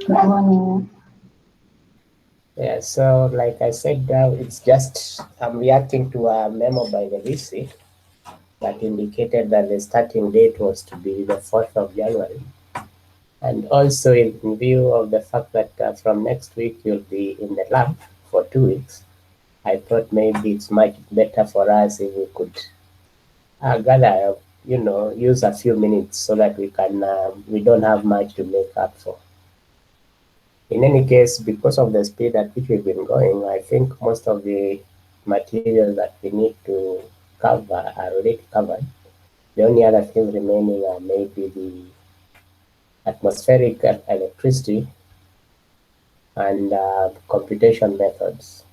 Good morning. Yeah, so like I said, it's just I'm reacting to a memo by the VC that indicated that the starting date was to be the 4th of January. And also in view of the fact that from next week you'll be in the lab for 2 weeks, I thought maybe it's much better for us if we could gather, use a few minutes so that we don't have much to make up for. In any case, because of the speed at which we've been going, I think most of the materials that we need to cover are already covered. The only other things remaining are maybe the atmospheric electricity and computation methods,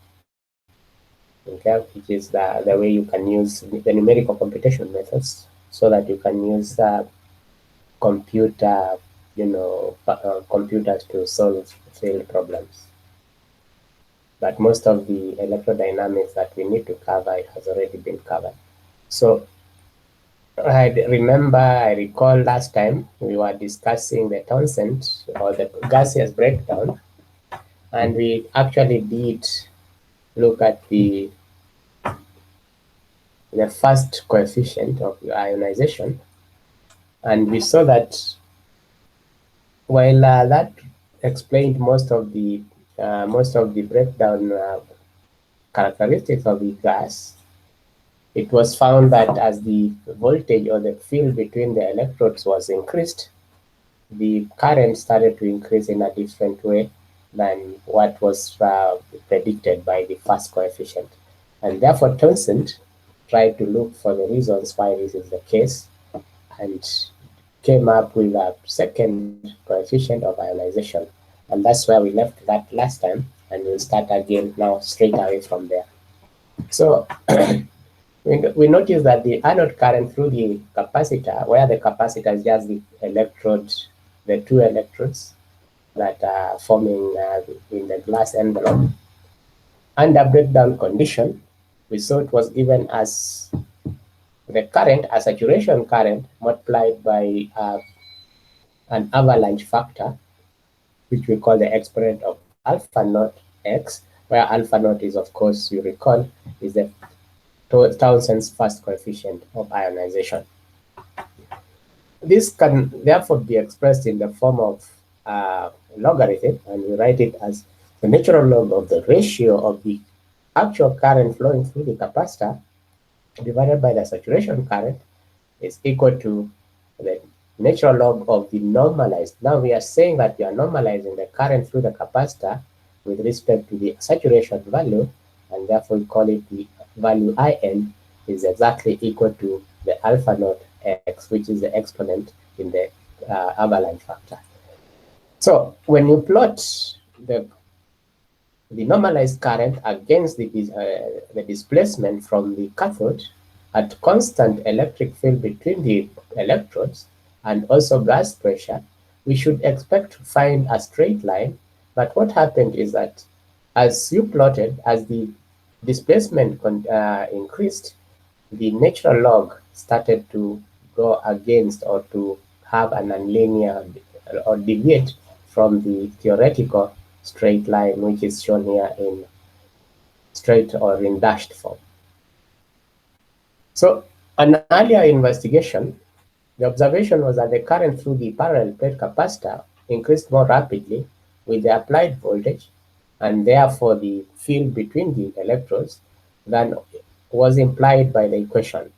okay, which is the way you can use the numerical computation methods so that you can use computer, computers to solve field problems. But most of the electrodynamics that we need to cover it has already been covered. So I recall last time we were discussing the Townsend or the gaseous breakdown, and we actually did look at the first coefficient of ionization, and we saw that while that explained most of the breakdown characteristics of the gas, it was found that as the voltage or the field between the electrodes was increased, the current started to increase in a different way than what was predicted by the first coefficient. And therefore, Townsend tried to look for the reasons why this is the case and came up with a second coefficient of ionization. And that's where we left that last time, and we'll start again now straight away from there. So we notice that the anode current through the capacitor, where the capacitor is just the electrode, the two electrodes that are forming in the glass envelope, under breakdown condition, we saw it was given as the current, a saturation current multiplied by an avalanche factor, which we call the exponent of alpha naught x, where alpha naught is, of course, you recall, is the Townsend's first coefficient of ionization. This can therefore be expressed in the form of logarithm, and we write it as the natural log of the ratio of the actual current flowing through the capacitor divided by the saturation current is equal to the natural log of the normalized. Now we are saying that we are normalizing the current through the capacitor with respect to the saturation value, and therefore we call it the value In is exactly equal to the alpha naught x, which is the exponent in the avalanche factor. So when you plot the normalized current against the displacement from the cathode at constant electric field between the electrodes and also gas pressure, we should expect to find a straight line. But what happened is that as you plotted, as the displacement increased, the natural log started to go against or to have an nonlinear or deviate from the theoretical straight line, which is shown here in straight or in dashed form. So an earlier investigation, the observation was that the current through the parallel plate capacitor increased more rapidly with the applied voltage, and therefore the field between the electrodes than was implied by the equation.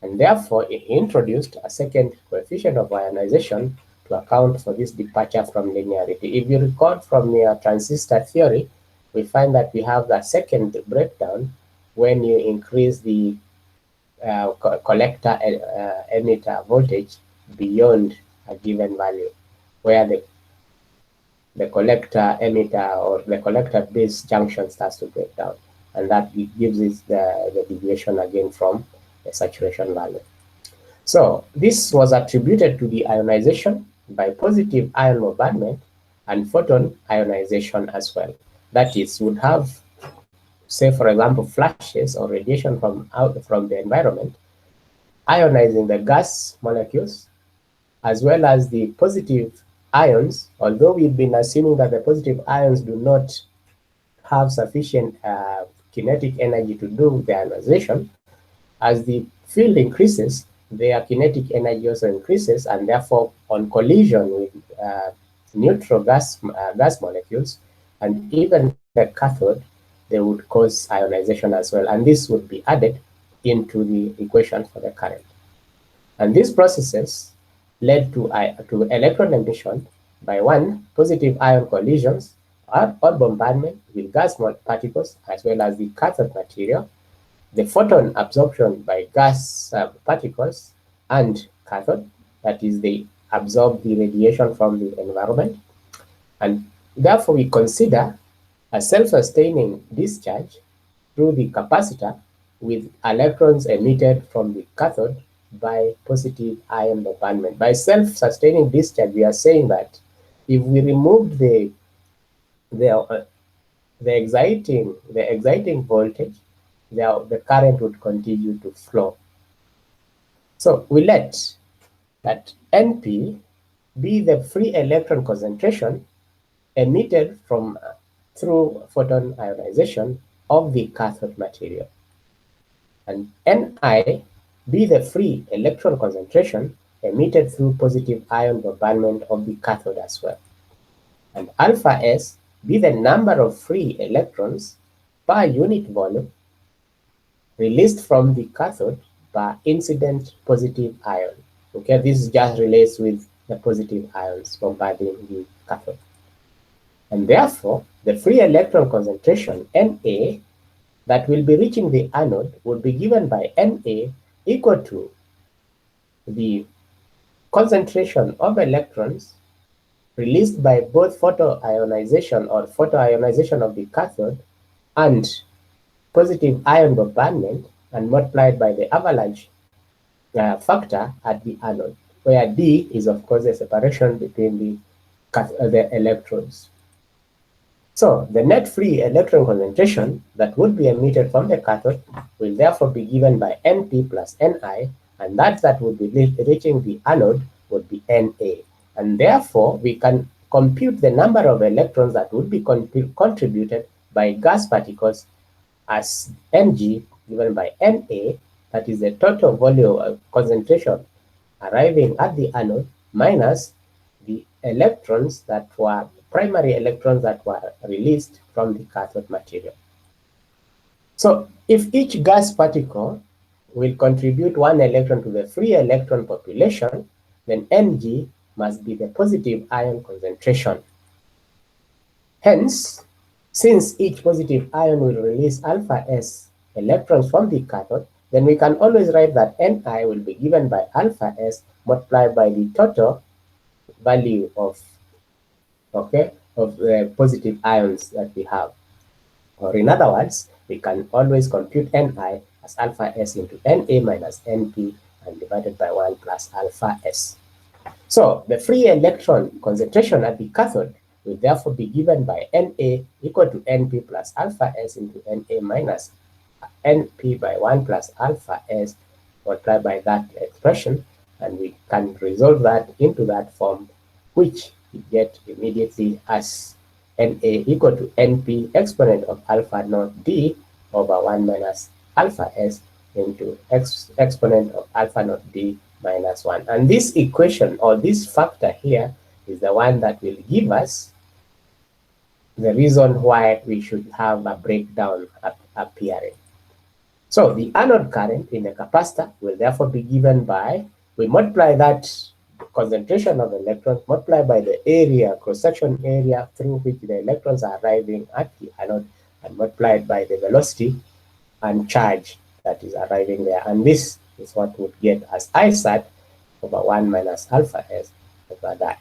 And therefore it introduced a second coefficient of ionization to account for this departure from linearity. If you recall from your transistor theory, we find that we have the second breakdown when you increase the collector emitter voltage beyond a given value, where the collector emitter or the collector base junction starts to break down, and that gives us the deviation again from the saturation value. So this was attributed to the ionization by positive ion bombardment and photon ionization as well. That is, would have, say for example, flashes or radiation from the environment ionizing the gas molecules, as well as the positive ions, although we've been assuming that the positive ions do not have sufficient kinetic energy to do the ionization, as the field increases, their kinetic energy also increases, and therefore on collision with neutral gas molecules and even the cathode, they would cause ionization as well, and this would be added into the equation for the current. And these processes led to electron emission by one, positive ion collisions or bombardment with gas particles as well as the cathode material, the photon absorption by gas particles and cathode, that is, they absorb the radiation from the environment. And therefore, we consider a self-sustaining discharge through the capacitor with electrons emitted from the cathode by positive ion bombardment. By self-sustaining discharge, we are saying that if we removed the exciting voltage, the current would continue to flow. So we let that NP be the free electron concentration emitted from through photon ionization of the cathode material, and Ni be the free electron concentration emitted through positive ion bombardment of the cathode as well, and alpha S be the number of free electrons per unit volume released from the cathode per incident positive ion. Okay, this just relates with the positive ions bombarding the cathode. And therefore, the free electron concentration, Na, that will be reaching the anode would be given by Na equal to the concentration of electrons released by both photoionization of the cathode and positive ion bombardment, and multiplied by the avalanche factor at the anode, where D is, of course, the separation between the electrons. So the net free electron concentration that would be emitted from the cathode will therefore be given by Np plus Ni, and that would be reaching the anode would be Na. And therefore, we can compute the number of electrons that would be contributed by gas particles as Mg given by Na, that is the total volume of concentration arriving at the anode minus the electrons that were primary electrons that were released from the cathode material. So if each gas particle will contribute 1 electron to the free electron population, then Mg must be the positive ion concentration. Hence, since each positive ion will release alpha S electrons from the cathode, then we can always write that Ni will be given by alpha S multiplied by the total value of the positive ions that we have. Or in other words, we can always compute Ni as alpha S into Na minus Np and divided by 1 plus alpha S. So the free electron concentration at the cathode will therefore be given by Na equal to Np plus alpha S into Na minus Np by 1 plus alpha S multiplied by that expression, and we can resolve that into that form, which we get immediately as Na equal to Np exponent of alpha naught D over 1 minus alpha S into exponent of alpha naught D minus 1. And this equation, or this factor here, is the one that will give us the reason why we should have a breakdown appearing. So the anode current in the capacitor will therefore be given by, we multiply that concentration of electrons, multiply by the area, cross-section area through which the electrons are arriving at the anode, and multiplied by the velocity and charge that is arriving there. And this is what would get as I sat over 1 minus alpha S over that.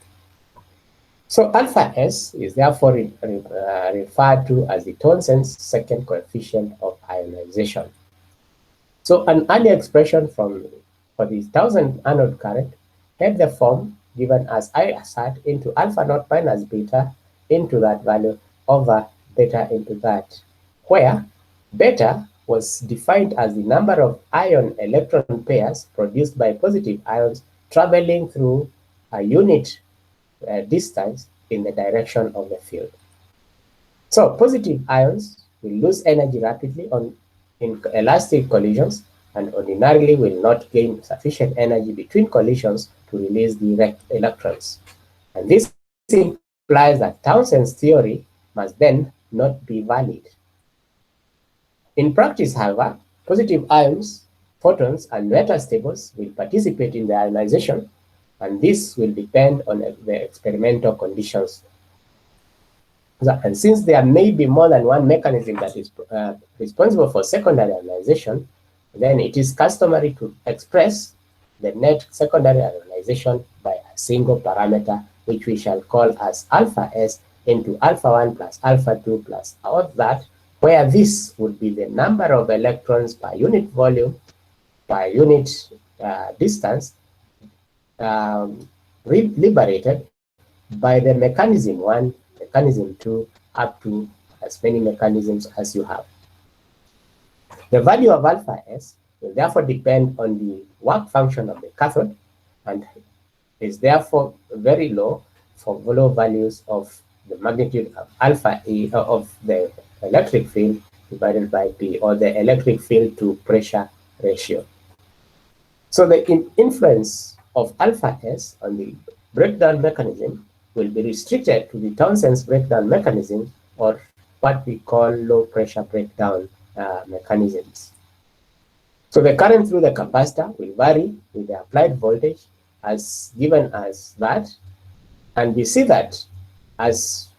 So alpha S is therefore referred to as the Townsend's second coefficient of ionization. So an earlier expression for the 1000 anode current had the form given as I sat into alpha naught minus beta into that value over beta into that, where beta was defined as the number of ion electron pairs produced by positive ions traveling through a unit distance in the direction of the field. So positive ions will lose energy rapidly in elastic collisions and ordinarily will not gain sufficient energy between collisions to release the electrons. And this implies that Townsend's theory must then not be valid. In practice, however, positive ions, photons, and metastables will participate in the ionization, and this will depend on the experimental conditions. And since there may be more than one mechanism that is responsible for secondary ionization, then it is customary to express the net secondary ionization by a single parameter, which we shall call as alpha S into alpha 1 plus alpha 2 plus all that, where this would be the number of electrons per unit volume, per unit distance, liberated by the mechanism 1, mechanism 2, up to as many mechanisms as you have. The value of alpha S will therefore depend on the work function of the cathode and is therefore very low for low values of the magnitude of alpha E of the electric field divided by P, or the electric field to pressure ratio. So the influence of alpha S on the breakdown mechanism will be restricted to the Townsend's breakdown mechanism, or what we call low pressure breakdown mechanisms. So the current through the capacitor will vary with the applied voltage as given as that, and we see that as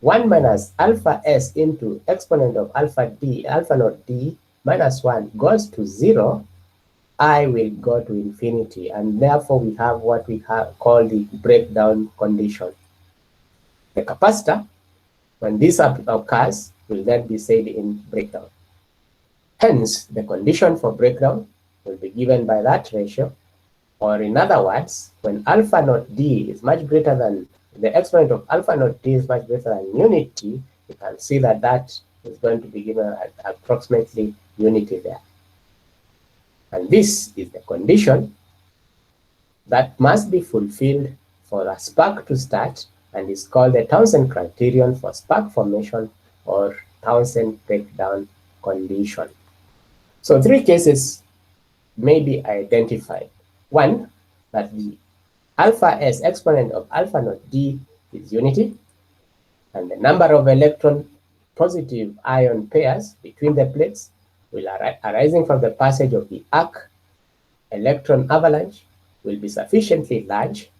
1 minus alpha S into exponent of alpha naught D minus 1 goes to 0, I will go to infinity, and therefore we have what we call the breakdown condition. The capacitor, when this occurs, will then be said in breakdown. Hence, the condition for breakdown will be given by that ratio, or in other words, when alpha naught D is much greater than the exponent of alpha naught D is much greater than unity, you can see that that is going to be given at approximately unity there. And this is the condition that must be fulfilled for a spark to start, and is called the Townsend criterion for spark formation, or Townsend breakdown condition. So 3 cases may be identified. 1, that the alpha S exponent of alpha naught D is unity, and the number of electron positive ion pairs between the plates will arising from the passage of the arc electron avalanche will be sufficiently large,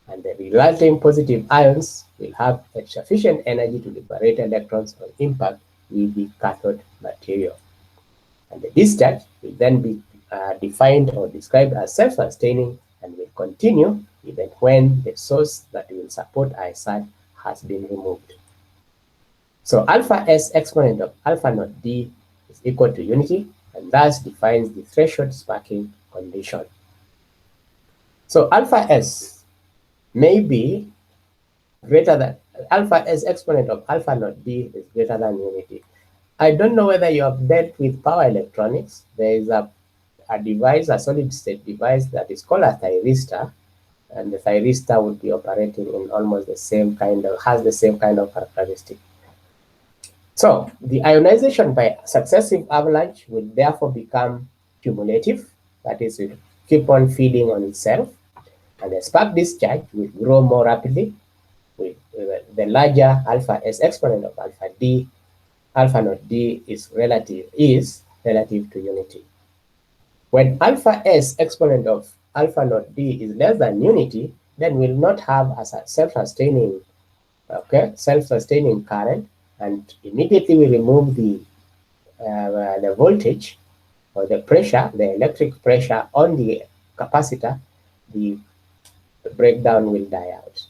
and the resulting positive ions will have sufficient energy to liberate electrons on impact with the cathode material. And the discharge will then be defined or described as self-sustaining and will continue even when the source that will support ISAT has been removed. So alpha S exponent of alpha naught D is equal to unity, and thus defines the threshold sparking condition. So alpha S may be greater than, alpha S exponent of alpha naught D is greater than unity. I don't know whether you have dealt with power electronics. There is a device, a solid state device that is called a thyristor, and the thyristor would be operating in almost the same kind of, has the same kind of characteristic. So the ionization by successive avalanche will therefore become cumulative, that is, will keep on feeding on itself, and the spark discharge will grow more rapidly with the larger alpha S exponent of alpha D. Alpha naught D is relative to unity. When alpha S exponent of alpha naught D is less than unity, then we'll not have a self-sustaining current, and immediately we remove the voltage or the pressure, the electric pressure on the capacitor, the breakdown will die out.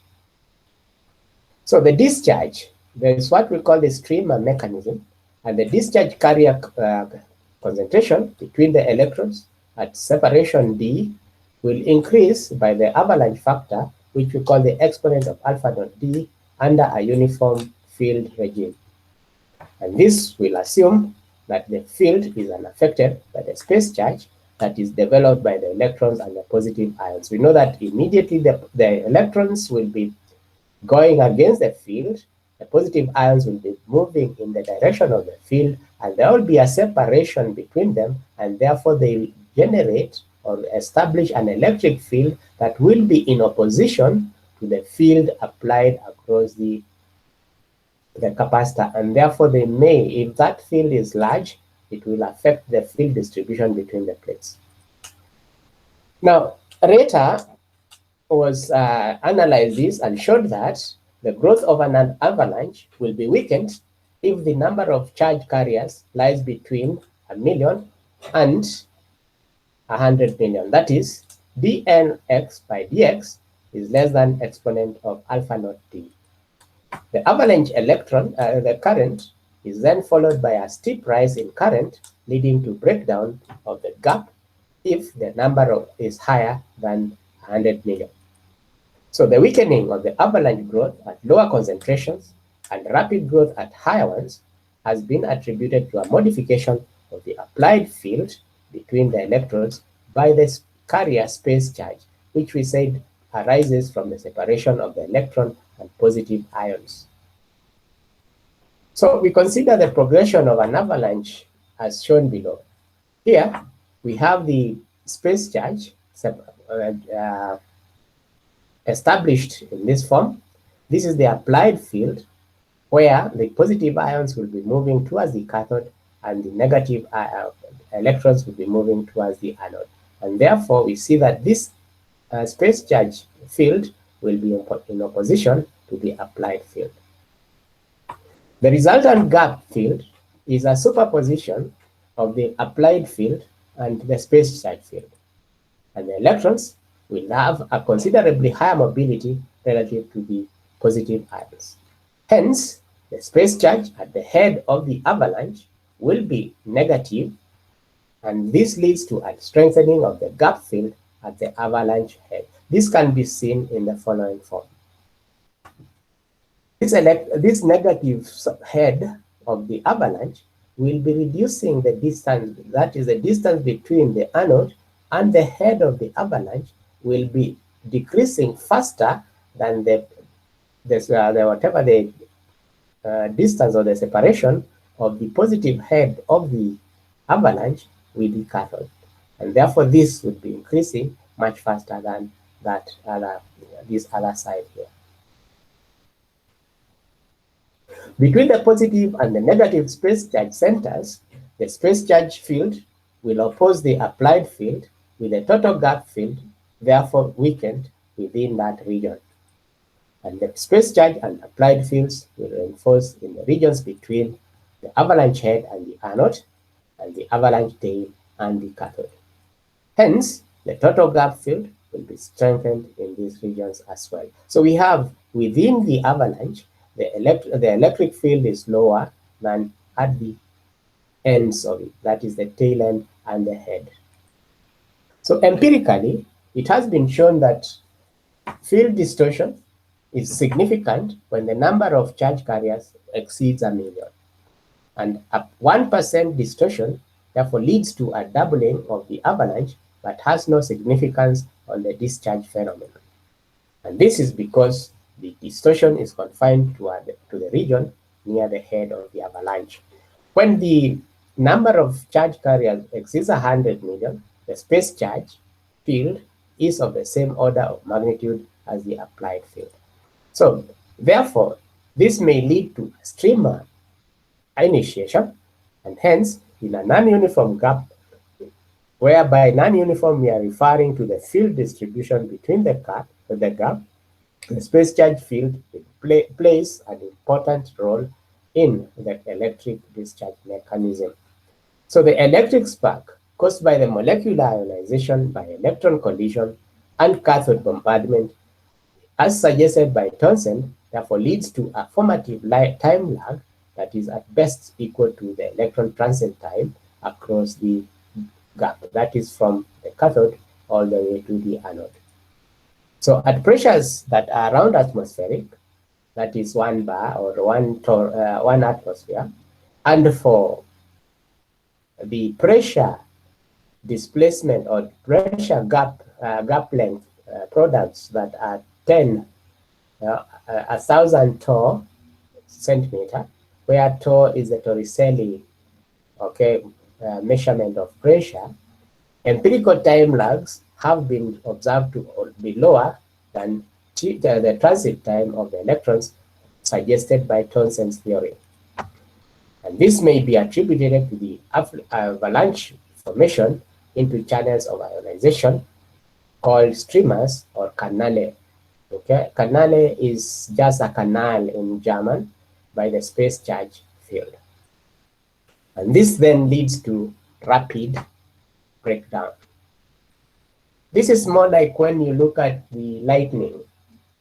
So the discharge, there is what we call the streamer mechanism, and the discharge carrier concentration between the electrons at separation D will increase by the avalanche factor, which we call the exponent of alpha naught D under a uniform field regime. And this will assume that the field is unaffected by the space charge, that is developed by the electrons and the positive ions. We know that immediately the electrons will be going against the field, the positive ions will be moving in the direction of the field, and there will be a separation between them, and therefore they will generate or establish an electric field that will be in opposition to the field applied across the capacitor, and therefore they may, if that field is large, it will affect the field distribution between the plates. Now, Reta was analyzed this and showed that the growth of an avalanche will be weakened if the number of charge carriers lies between 1 million and 100 million. That is, dnx by dx is less than exponent of alpha naught d. The avalanche electron, the current, is then followed by a steep rise in current, leading to breakdown of the gap if the number is higher than 100 million. So the weakening of the avalanche growth at lower concentrations and rapid growth at higher ones has been attributed to a modification of the applied field between the electrodes by the carrier space charge, which we said arises from the separation of the electron and positive ions. So we consider the progression of an avalanche as shown below. Here we have the space charge established in this form. This is the applied field where the positive ions will be moving towards the cathode and the negative electrons will be moving towards the anode. And therefore, we see that this space charge field will be in opposition to the applied field. The resultant gap field is a superposition of the applied field and the space charge field. And the electrons will have a considerably higher mobility relative to the positive ions. Hence, the space charge at the head of the avalanche will be negative, and this leads to a strengthening of the gap field at the avalanche head. This can be seen in the following form. This negative head of the avalanche will be reducing the distance, that is the distance between the anode and the head of the avalanche will be decreasing faster than whatever the distance or the separation of the positive head of the avalanche with the cathode. And therefore, this would be increasing much faster than this other side here. Between the positive and the negative space charge centers, the space charge field will oppose the applied field with a total gap field, therefore weakened within that region. And the space charge and applied fields will reinforce in the regions between the avalanche head and the anode, and the avalanche tail and the cathode. Hence, the total gap field will be strengthened in these regions as well. So we have within the avalanche, the electric field is lower than at the ends of it, that is the tail end and the head. So empirically, it has been shown that field distortion is significant when the number of charge carriers exceeds 1 million. And a 1% distortion therefore leads to a doubling of the avalanche, but has no significance on the discharge phenomenon. And this is because the distortion is confined to the region near the head of the avalanche. When the number of charge carriers exceeds 100 million, the space charge field is of the same order of magnitude as the applied field. So therefore, this may lead to streamer initiation, and hence in a non-uniform gap, whereby non-uniform we are referring to the field distribution between the gap, the space charge field plays an important role in the electric discharge mechanism. So the electric spark caused by the molecular ionization by electron collision and cathode bombardment, as suggested by Townsend, therefore leads to a formative time lag that is at best equal to the electron transit time across the gap, that is from the cathode all the way to the anode. So at pressures that are around atmospheric, that is 1 bar or 1 atmosphere, and for the pressure displacement or pressure gap length products that are 1,000 torr centimeter, where torr is the Torricelli, okay, measurement of pressure. Empirical time lags have been observed to be lower than the transit time of the electrons suggested by Townsend's theory. And this may be attributed to the avalanche formation into channels of ionization called streamers or Kanäle. Okay, Kanäle is just a canal in German by the space charge field. And this then leads to rapid breakdown. This is more like when you look at the lightning.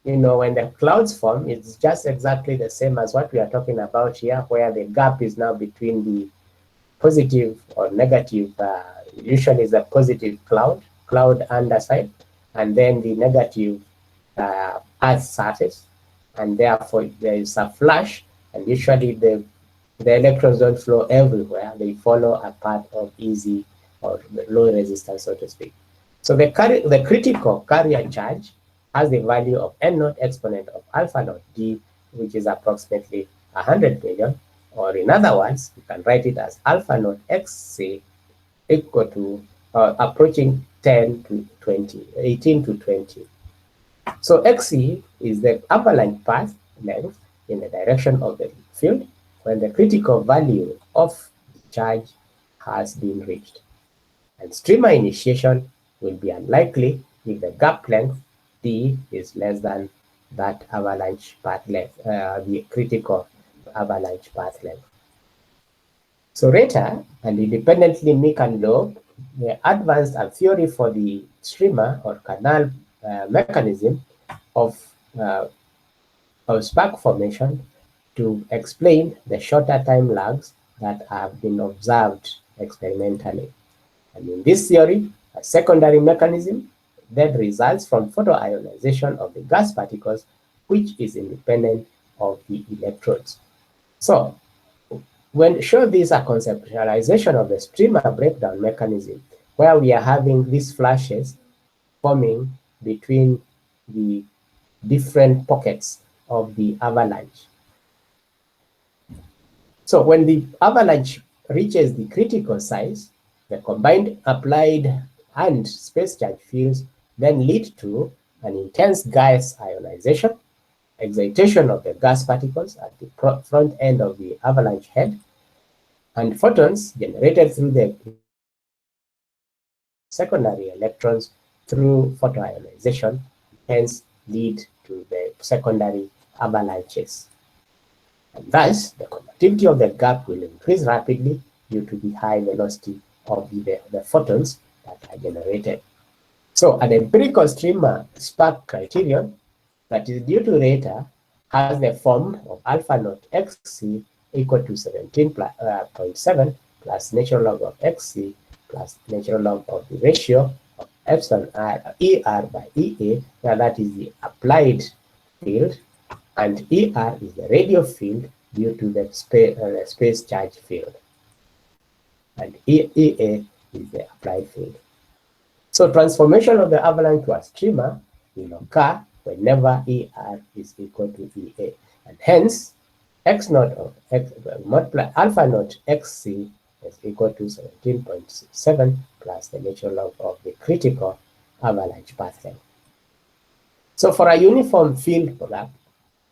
You know, when the clouds form, it's just exactly the same as what we are talking about here, where the gap is now between the positive or negative, usually is a positive cloud underside, and then the negative Earth surface, and therefore there is a flash, and usually the electrons don't flow everywhere. They follow a path of easy or low resistance, so to speak. So the critical carrier charge has the value of n naught exponent of alpha naught d, which is approximately 100 million, or in other words, you can write it as alpha naught xc equal to approaching 10 to 20, 18 to 20. So xc is the avalanche path length in the direction of the field when the critical value of the charge has been reached. And streamer initiation will be unlikely if the gap length d is less than that avalanche path length, the critical avalanche path length. So Reta and independently Meek and Loeb, they advanced a theory for the streamer or canal mechanism of spark formation to explain the shorter time lags that have been observed experimentally. And in this theory, a secondary mechanism that results from photoionization of the gas particles, which is independent of the electrodes. So when show this a conceptualization of the streamer breakdown mechanism, where we are having these flashes forming between the different pockets of the avalanche. So when the avalanche reaches the critical size, the combined applied and space charge fields then lead to an intense gas ionization, excitation of the gas particles at the front end of the avalanche head, and photons generated through the secondary electrons through photoionization, hence lead to the secondary avalanches. And thus, the conductivity of the gap will increase rapidly due to the high velocity of the photons that are generated. So an empirical streamer spark criterion that is due to Reta has the form of alpha naught xc equal to 17.7 plus natural log of xc plus natural log of the ratio of epsilon ER by EA, now that is the applied field, and ER is the radial field due to the space charge field, and EA is the applied field. So transformation of the avalanche to a streamer will occur whenever ER is equal to EA, and hence x naught of x multiply alpha naught xc is equal to 17.7 plus the natural log of the critical avalanche path length. So for a uniform field gap,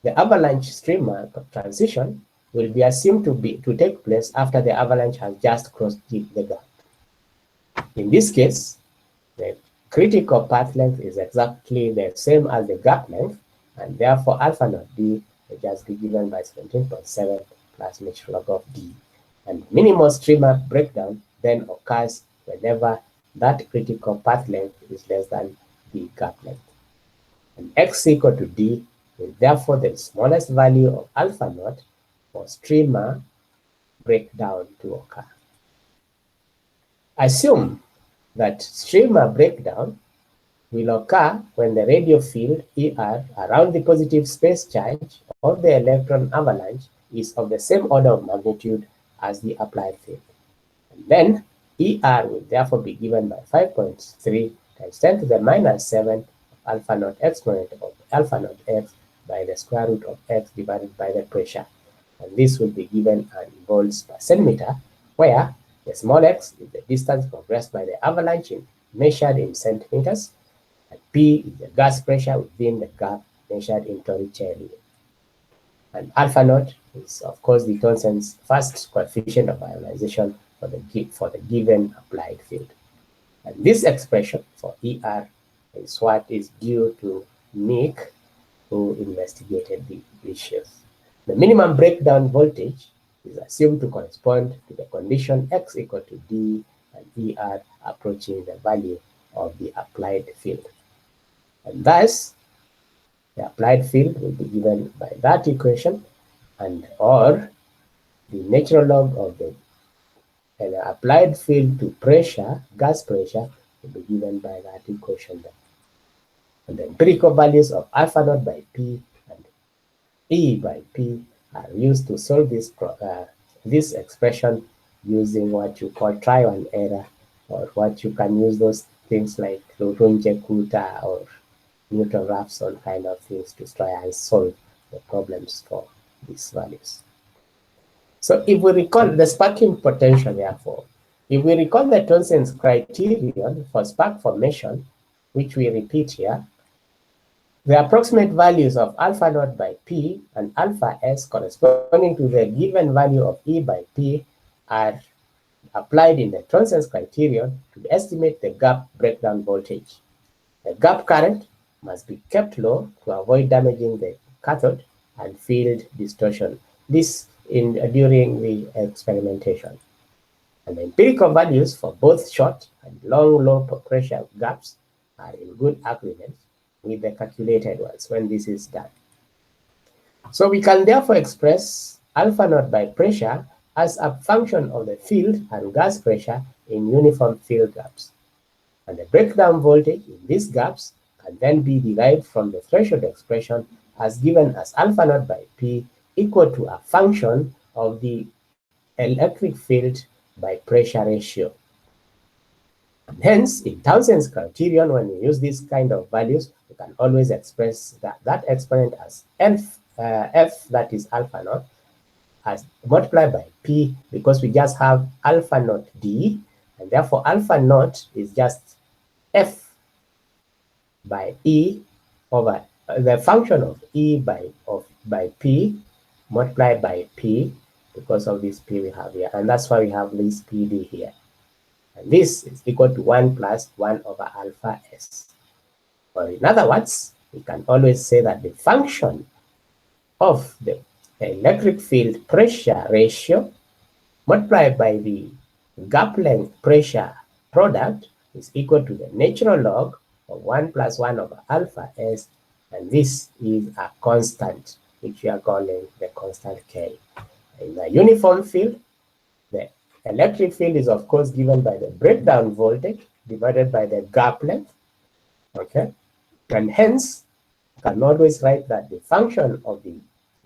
the avalanche streamer transition will be assumed to take place after the avalanche has just crossed the gap. In this case, the critical path length is exactly the same as the gap length, and therefore alpha naught d will just be given by 17.7 plus natural log of d. And minimal streamer breakdown then occurs whenever that critical path length is less than the gap length. And x equal to d is therefore the smallest value of alpha naught for streamer breakdown to occur. Assume that streamer breakdown will occur when the radial field ER around the positive space charge of the electron avalanche is of the same order of magnitude as the applied field. And then ER will therefore be given by 5.3 times 10 to the minus 7 alpha naught exponent of alpha naught x by the square root of x divided by the pressure. And this will be given in volts per centimeter, where the small x is the distance progressed by the avalanche measured in centimeters, and P is the gas pressure within the gap measured in Torricelli. And alpha naught is, of course, the Thomson's first coefficient of ionization for the given applied field. And this expression for ER is what is due to Nick, who investigated the issues. The minimum breakdown voltage is assumed to correspond to the condition x equal to D and ER approaching the value of the applied field. And thus, the applied field will be given by that equation, and or the natural log of the applied field to pressure, gas pressure, will be given by that equation there. And the empirical values of alpha naught by P and E by P are used to solve this expression using what you call trial and error, or what you can use those things like Runge-Kutta or Newton-Raphson kind of things to try and solve the problems for these values. So if we recall the sparking potential, therefore, if we recall the Thomson's criterion for spark formation, which we repeat here, the approximate values of alpha naught by P and alpha S corresponding to the given value of E by P are applied in the Thomson's criterion to estimate the gap breakdown voltage. The gap current must be kept low to avoid damaging the cathode and field distortion. This during the experimentation. And the empirical values for both short and long low pressure gaps are in good agreement with the calculated ones when this is done. So we can therefore express alpha naught by pressure as a function of the field and gas pressure in uniform field gaps. And the breakdown voltage in these gaps can then be derived from the threshold expression as given as alpha naught by P equal to a function of the electric field by pressure ratio. And hence, in Thomson's criterion, when we use these kind of values, we can always express that exponent as F, that is alpha naught, as multiplied by P, because we just have alpha naught D, and therefore alpha naught is just F by E over the function of E by P multiplied by P, because of this P we have here, and that's why we have this PD here. And this is equal to 1 plus 1 over alpha S. Or in other words, we can always say that the function of the electric field pressure ratio multiplied by the gap length pressure product is equal to the natural log of 1 plus 1 over alpha S, and this is a constant, which we are calling the constant K. In the uniform field, the electric field is of course given by the breakdown voltage divided by the gap length, okay? And hence, you can always write that the function of the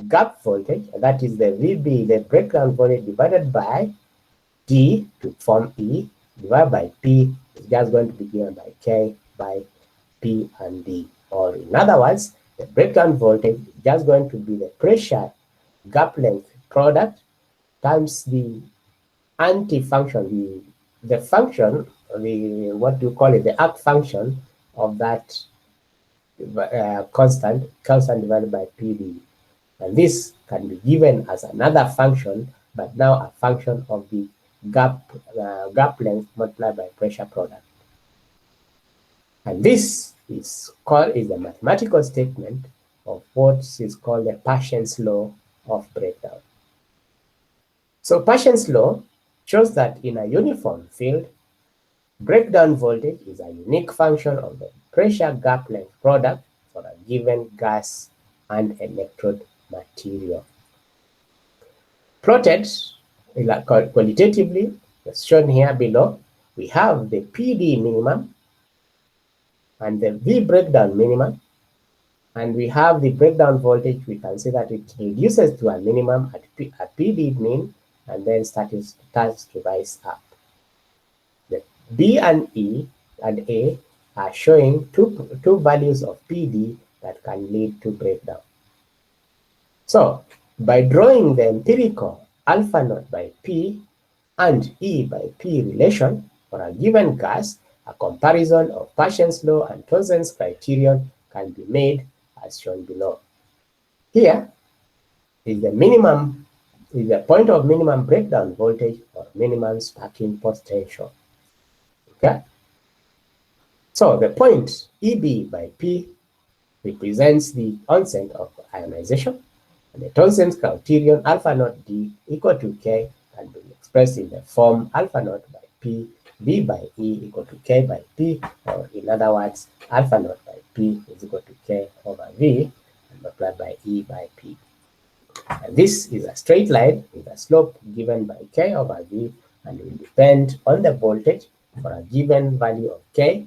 gap voltage, that is the VB, the breakdown voltage divided by D to form E, divided by P is just going to be given by K by P and D. Or in other words, the breakdown voltage is just going to be the pressure gap length product times the anti-function, the function, what do you call it, the arc function of that constant divided by PD. And this can be given as another function, but now a function of the gap length multiplied by pressure product. And this is a mathematical statement of what is called the Paschen's law of breakdown. So Paschen's law shows that in a uniform field, breakdown voltage is a unique function of the pressure gap length product for a given gas and electrode material. Plotted qualitatively, as shown here below, we have the PD minimum and the V breakdown minimum, and we have the breakdown voltage. We can see that it reduces to a minimum at PD min, and then starts to rise up. B and E and A are showing two values of PD that can lead to breakdown. So by drawing the empirical alpha naught by P and E by P relation for a given gas, a comparison of Paschen's law and Taussend's criterion can be made as shown below. Here is the point of minimum breakdown voltage or minimum sparking potential. Okay? So the point EB by P represents the onset of ionization, and the Taussend's criterion alpha naught D equal to K can be expressed in the form alpha naught by P, V by E equal to K by P, or in other words, alpha naught by P is equal to K over V and multiplied by E by P. And this is a straight line with a slope given by K over V and will depend on the voltage for a given value of K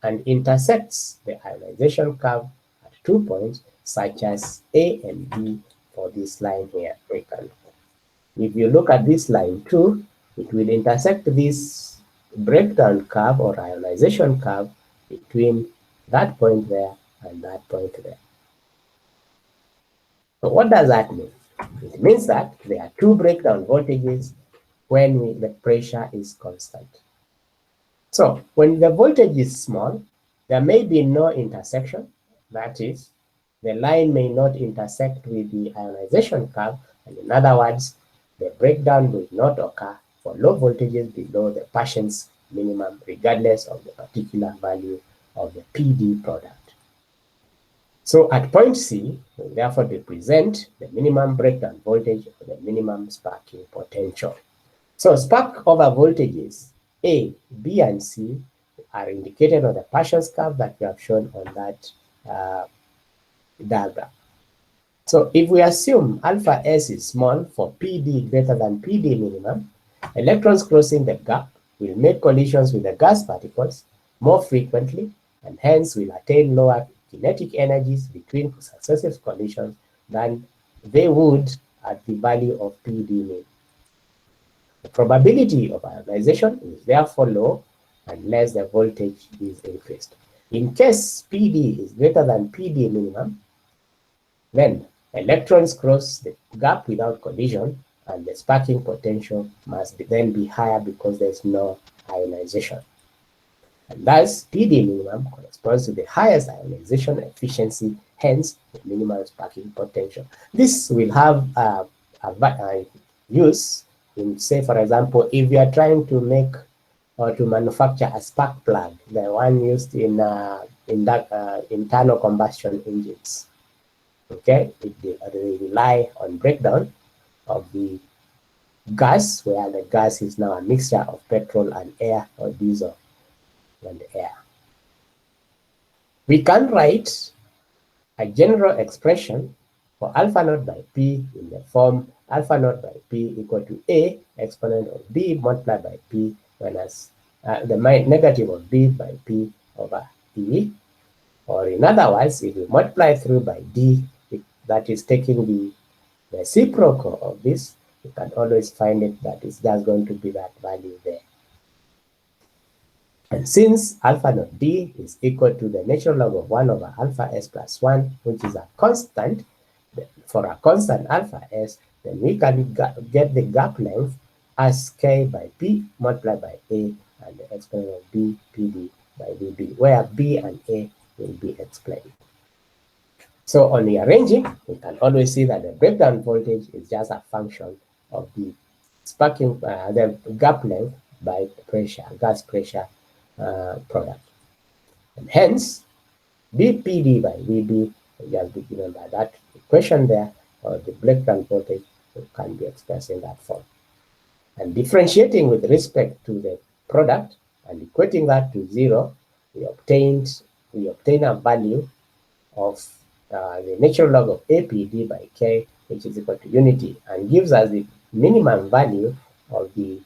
and intersects the ionization curve at 2 points such as A and B for this line here. If you look at this line too, it will intersect this breakdown curve or ionization curve between that point there and that point there. So what does that mean? It means that there are two breakdown voltages when the pressure is constant. So when the voltage is small, there may be no intersection. That is, the line may not intersect with the ionization curve, and in other words, the breakdown will not occur for low voltages below the Paschen's minimum, regardless of the particular value of the PD product. So at point C, we therefore represent the minimum breakdown voltage or the minimum sparking potential. So spark over voltages A, B, and C are indicated on the Paschen's curve that we have shown on that diagram. So if we assume alpha S is small for PD greater than PD minimum, electrons crossing the gap will make collisions with the gas particles more frequently and hence will attain lower kinetic energies between successive collisions than they would at the value of PD min. The probability of ionization is therefore low unless the voltage is increased. In case PD is greater than PD minimum, then electrons cross the gap without collision and the sparking potential must then be higher because there's no ionization. And thus, PD minimum corresponds to the highest ionization efficiency, hence the minimum sparking potential. This will have a use in, say, for example, if you are trying to make or to manufacture a spark plug, the one used in internal combustion engines. Okay, they rely on breakdown of the gas, where the gas is now a mixture of petrol and air or diesel and air. We can write a general expression for alpha naught by P in the form alpha naught by P equal to A exponent of B multiplied by P minus the negative of B by P over E. Or in other words, if you multiply through by D, that is taking the reciprocal of this, you can always find it that it's just going to be that value there. And since alpha naught D is equal to the natural log of 1 over alpha S plus 1, which is a constant, for a constant alpha S, then we can get the gap length as K by P multiplied by A and the exponent of B PD by VB, where B and A will be explained. So on rearranging, we can always see that the breakdown voltage is just a function of the sparking, the gap length by pressure, gas pressure product. And hence, BPD by VB will just be given by that equation there, or the breakdown voltage can be expressed in that form. And differentiating with respect to the product and equating that to 0, we obtain a value of the natural log of APD by K, which is equal to unity, and gives us the minimum value of the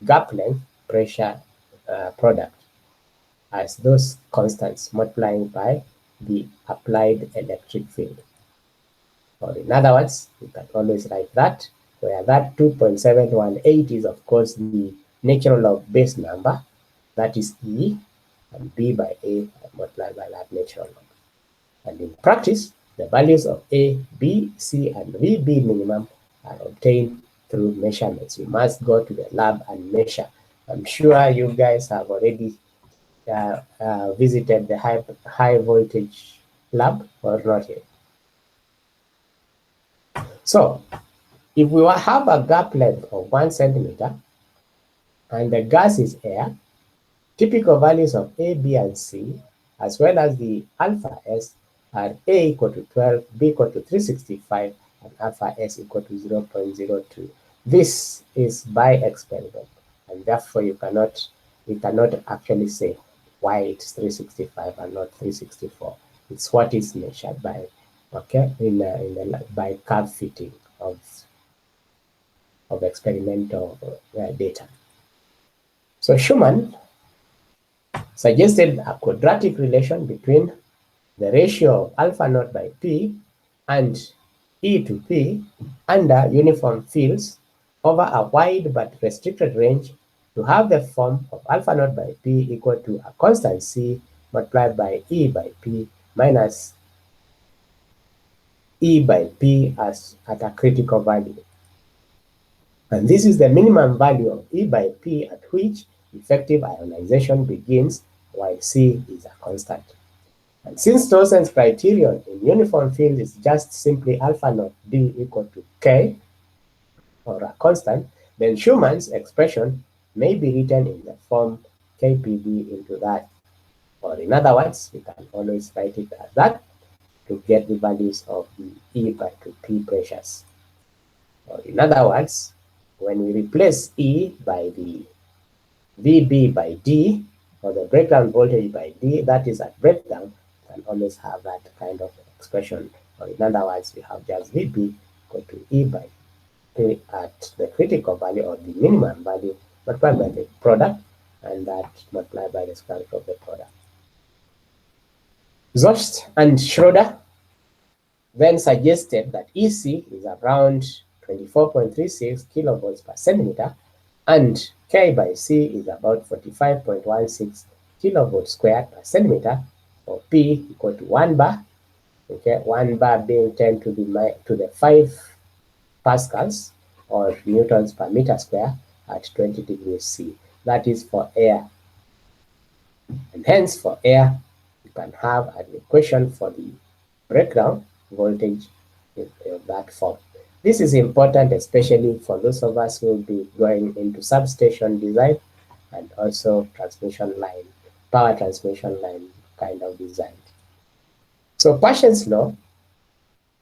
gap length pressure product as those constants multiplying by the applied electric field. Or in other words, you can always write that, where that 2.718 is of course the natural log base number that is E, and B by A multiplied by that natural log. And in practice, the values of A, B, C, and VB minimum are obtained through measurements. You must go to the lab and measure. I'm sure you guys have already visited the high voltage lab or not yet. So if we have a gap length of 1 centimeter and the gas is air, typical values of A, B, and C, as well as the alpha S, are A equal to 12, B equal to 365, and alpha S equal to 0.02. This is by experiment, and therefore we cannot actually say why it's 365 and not 364. It's what is measured by, okay, by curve fitting of experimental data. So Schumann suggested a quadratic relation between the ratio of alpha naught by P and E to P under uniform fields over a wide but restricted range to have the form of alpha naught by P equal to a constant C multiplied by E by P minus E by P as at a critical value. And this is the minimum value of E by P at which effective ionization begins, while C is a constant. And since Towson's criterion in uniform field is just simply alpha naught D equal to K, or a constant, then Schumann's expression may be written in the form KPD into that. Or in other words, we can always write it as that to get the values of the E by to P pressures. Or in other words, when we replace E by the VB by D, or the breakdown voltage by D, that is at breakdown, can always have that kind of expression. Or in other words, we have just VB equal to E by P at the critical value or the minimum value multiplied by the product, and that multiplied by the square root of the product. Zost and Schroeder then suggested that EC is around 24.36 kilovolts per centimeter, and K by C is about 45.16 kilovolts squared per centimeter, or P equal to 1 bar, okay, 1 bar being 10 to the 5 pascals, or newtons per meter square at 20 degrees C. That is for air. And hence, for air, you can have an equation for the breakdown voltage in that form. This is important, especially for those of us who will be going into substation design and also transmission line, power transmission line kind of design. So Paschen's law,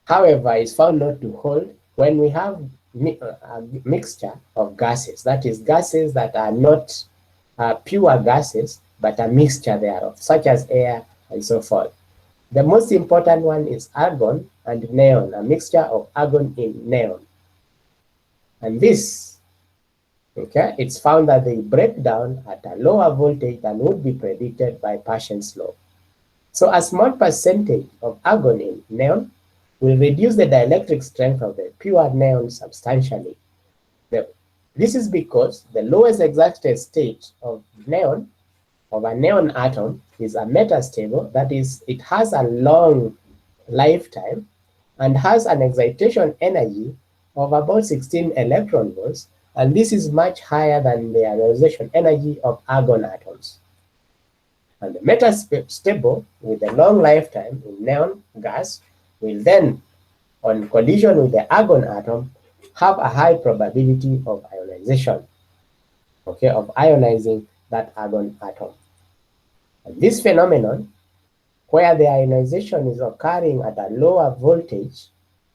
however, is found not to hold when we have a mixture of gases, that is, gases that are not pure gases, but a mixture thereof, such as air and so forth. The most important one is argon and neon, a mixture of argon in neon. And this, okay, it's found that they break down at a lower voltage than would be predicted by Paschen's law. So a small percentage of argon in neon will reduce the dielectric strength of the pure neon substantially. This is because the lowest excited state of neon, of a neon atom, is a metastable, that is, it has a long lifetime and has an excitation energy of about 16 electron volts, and this is much higher than the ionization energy of argon atoms. And the metastable with a long lifetime in neon gas will then, on collision with the argon atom, have a high probability of ionization, okay, of ionizing that argon atom. And this phenomenon, where the ionization is occurring at a lower voltage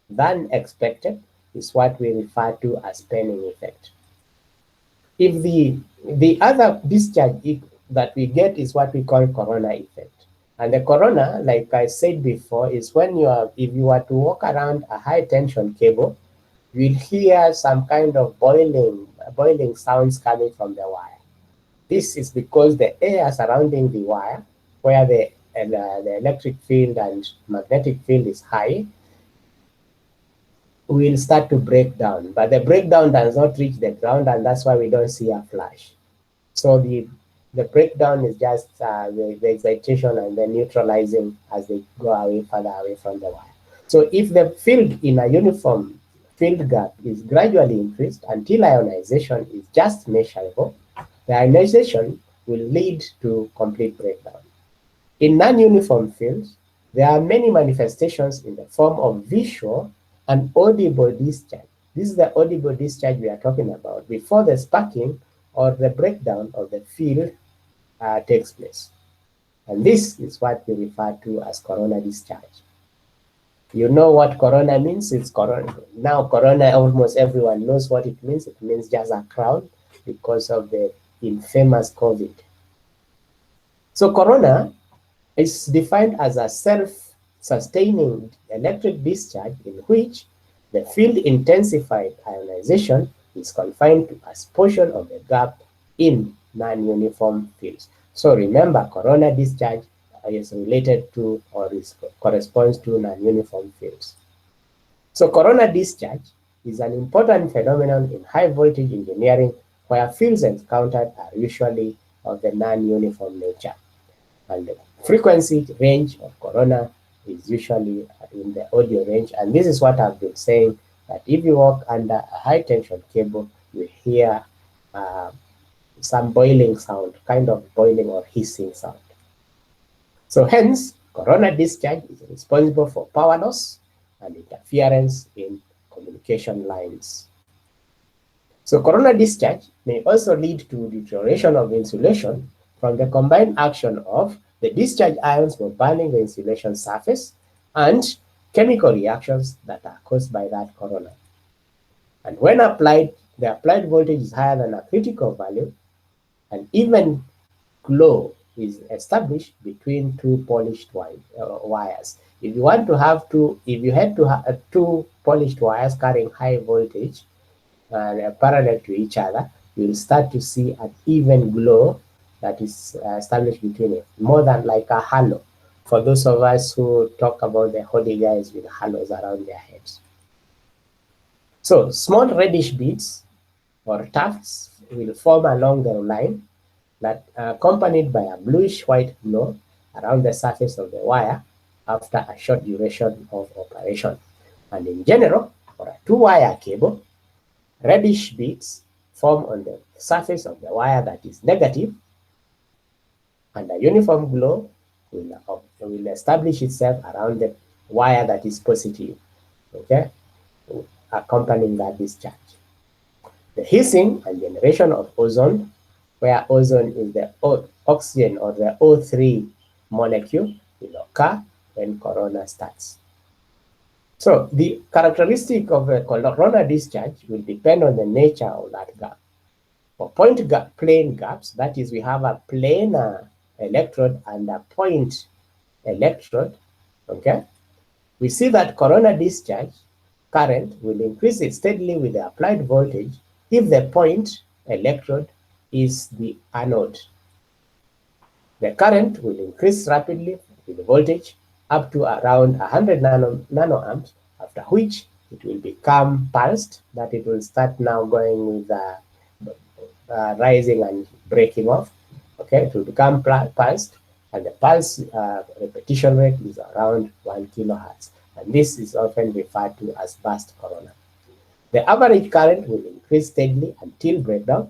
than expected, is what we refer to as Penning effect. If the other discharge that we get is what we call corona effect. And the corona, like I said before, is when if you are to walk around a high tension cable, you'll hear some kind of boiling sounds coming from the wire. This is because the air surrounding the wire, where the electric field and magnetic field is high, will start to break down. But the breakdown does not reach the ground, and that's why we don't see a flash. So the The breakdown is just the excitation and then neutralizing as they go away, further away from the wire. So if the field in a uniform field gap is gradually increased until ionization is just measurable, the ionization will lead to complete breakdown. In non-uniform fields, there are many manifestations in the form of visual and audible discharge. This is the audible discharge we are talking about before the sparking or the breakdown of the field takes place. And this is what we refer to as corona discharge. You know what corona means? It's corona. Now corona, almost everyone knows what it means. It means just a crowd because of the infamous COVID. So corona is defined as a self-sustaining electric discharge in which the field-intensified ionization is confined to a portion of the gap in non-uniform fields. So remember, corona discharge is related to or corresponds to non-uniform fields. So corona discharge is an important phenomenon in high voltage engineering where fields encountered are usually of the non-uniform nature. And the frequency range of corona is usually in the audio range. And this is what I've been saying, that if you walk under a high tension cable, you hear some boiling sound, kind of boiling or hissing sound. So hence, corona discharge is responsible for power loss and interference in communication lines. So corona discharge may also lead to deterioration of insulation from the combined action of the discharge ions burning the insulation surface and chemical reactions that are caused by that corona. And when applied, the applied voltage is higher than a critical value, and even glow is established between two polished wires. If you want to have if you had to have two polished wires carrying high voltage parallel to each other, you'll start to see an even glow that is established between it, more than like a halo. For those of us who talk about the holy guys with halos around their heads. So small reddish beads or tufts will form along the line that are accompanied by a bluish-white glow around the surface of the wire after a short duration of operation. And in general, for a two-wire cable, reddish beads form on the surface of the wire that is negative, and a uniform glow will establish itself around the wire that is positive, okay, accompanying that discharge. The hissing and generation of ozone, where ozone is the oxygen or the O3 molecule, will occur when corona starts. So the characteristic of a corona discharge will depend on the nature of that gap. For plane gaps, that is, we have a planar electrode and a point electrode, okay? We see that corona discharge current will increase steadily with the applied voltage if the point electrode is the anode. The current will increase rapidly with the voltage up to around 100 nanoamps, after which it will become pulsed, that it will start now going with rising and breaking off. Okay, it will become pulsed, and the pulse repetition rate is around 1 kilohertz. And this is often referred to as burst corona. The average current will increase steadily until breakdown,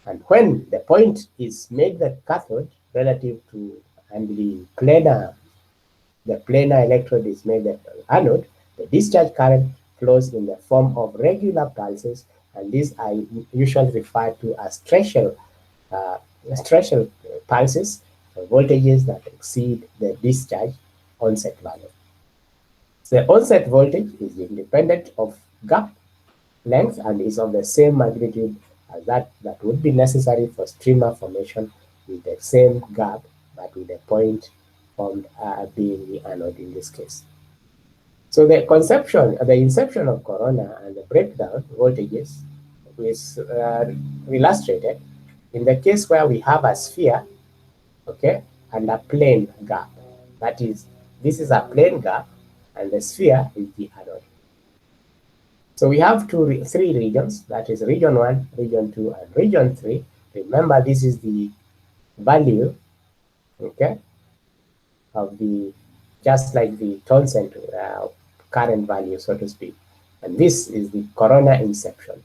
and when the point is made the cathode relative to, and the planar electrode is made the anode, the discharge current flows in the form of regular pulses, and these are usually referred to as tertial pulses for voltages that exceed the discharge onset value. The onset voltage is independent of gap length and is of the same magnitude as that would be necessary for streamer formation with the same gap, but with the point formed being the anode in this case. So the inception of corona and the breakdown voltages is illustrated in the case where we have a sphere, okay, and a plane gap. That is, this is a plane gap, and the sphere is the anode. So we have three regions, that is region 1, region 2, and region 3. Remember, this is the value, okay, of the, just like the Townsend current value, so to speak. And this is the corona inception.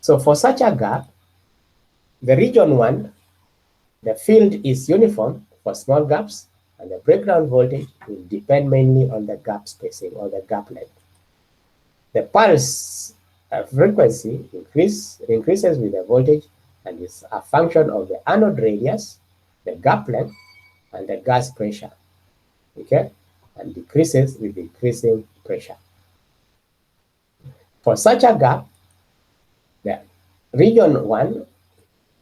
So for such a gap, the region 1, the field is uniform for small gaps, and the breakdown voltage will depend mainly on the gap spacing or the gap length. The pulse frequency increases with the voltage and is a function of the anode radius, the gap length, and the gas pressure, okay, and decreases with increasing pressure. For such a gap, the region 1,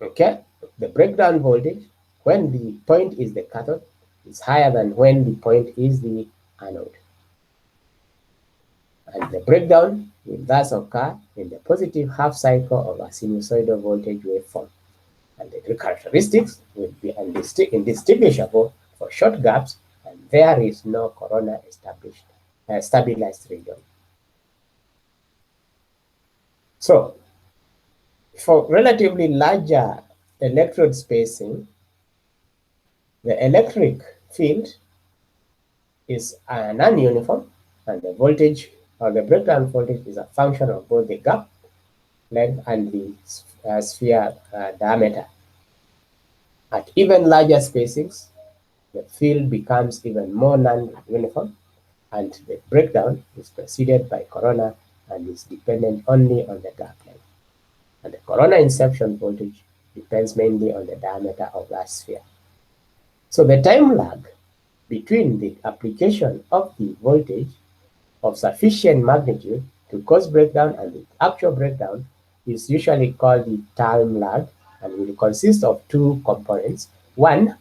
okay, the breakdown voltage when the point is the cathode is higher than when the point is the anode. And the breakdown will thus occur in the positive half cycle of a sinusoidal voltage waveform. And the characteristics will be indistinguishable for short gaps, and there is no corona stabilized region. So, for relatively larger electrode spacing, the electric field is non-uniform, and the voltage or the breakdown voltage is a function of both the gap length and the sphere diameter. At even larger spacings, the field becomes even more non-uniform, and the breakdown is preceded by corona and is dependent only on the gap length. And the corona inception voltage depends mainly on the diameter of that sphere. So the time lag between the application of the voltage of sufficient magnitude to cause breakdown and the actual breakdown is usually called the time lag, and will consist of two components. One,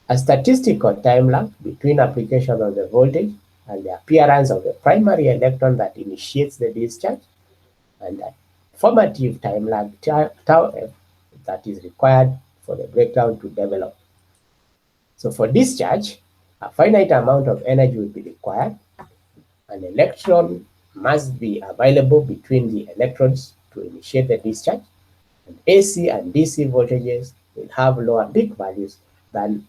a statistical time lag between application of the voltage and the appearance of the primary electron that initiates the discharge, and a formative time lag tau f that is required for the breakdown to develop. So for discharge, a finite amount of energy will be required. An electron must be available between the electrodes to initiate the discharge, and AC and DC voltages will have lower peak values than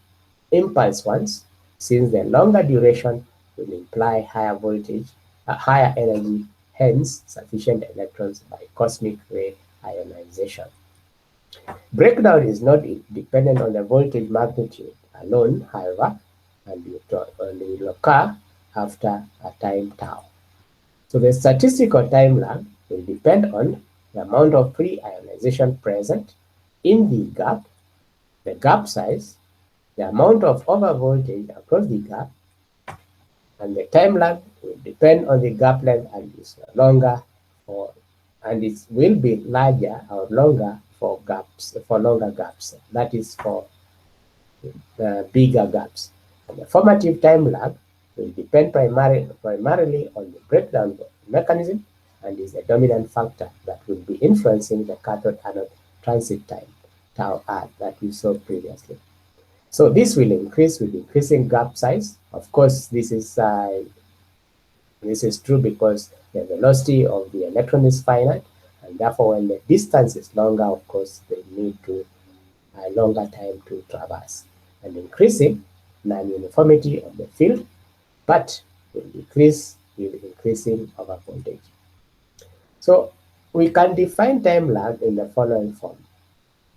impulse ones, since the longer duration will imply higher voltage, higher energy, hence sufficient electrons by cosmic ray ionization. Breakdown is not dependent on the voltage magnitude alone, however, and will occur after a time tau. So the statistical time lag will depend on the amount of free ionization present in the gap size, the amount of overvoltage across the gap, and the time lag will depend on the gap length and is longer and it will be larger or longer for longer gaps. That is for bigger gaps. And the formative time lag will depend primarily on the breakdown mechanism and is the dominant factor that will be influencing the cathode anode transit time, tau r, that we saw previously. So this will increase with increasing gap size. Of course, this is true because the velocity of the electron is finite, and therefore when the distance is longer, of course, they need to a longer time to traverse, and increasing non-uniformity of the field, but will decrease with increasing over voltage. So we can define time lag in the following form.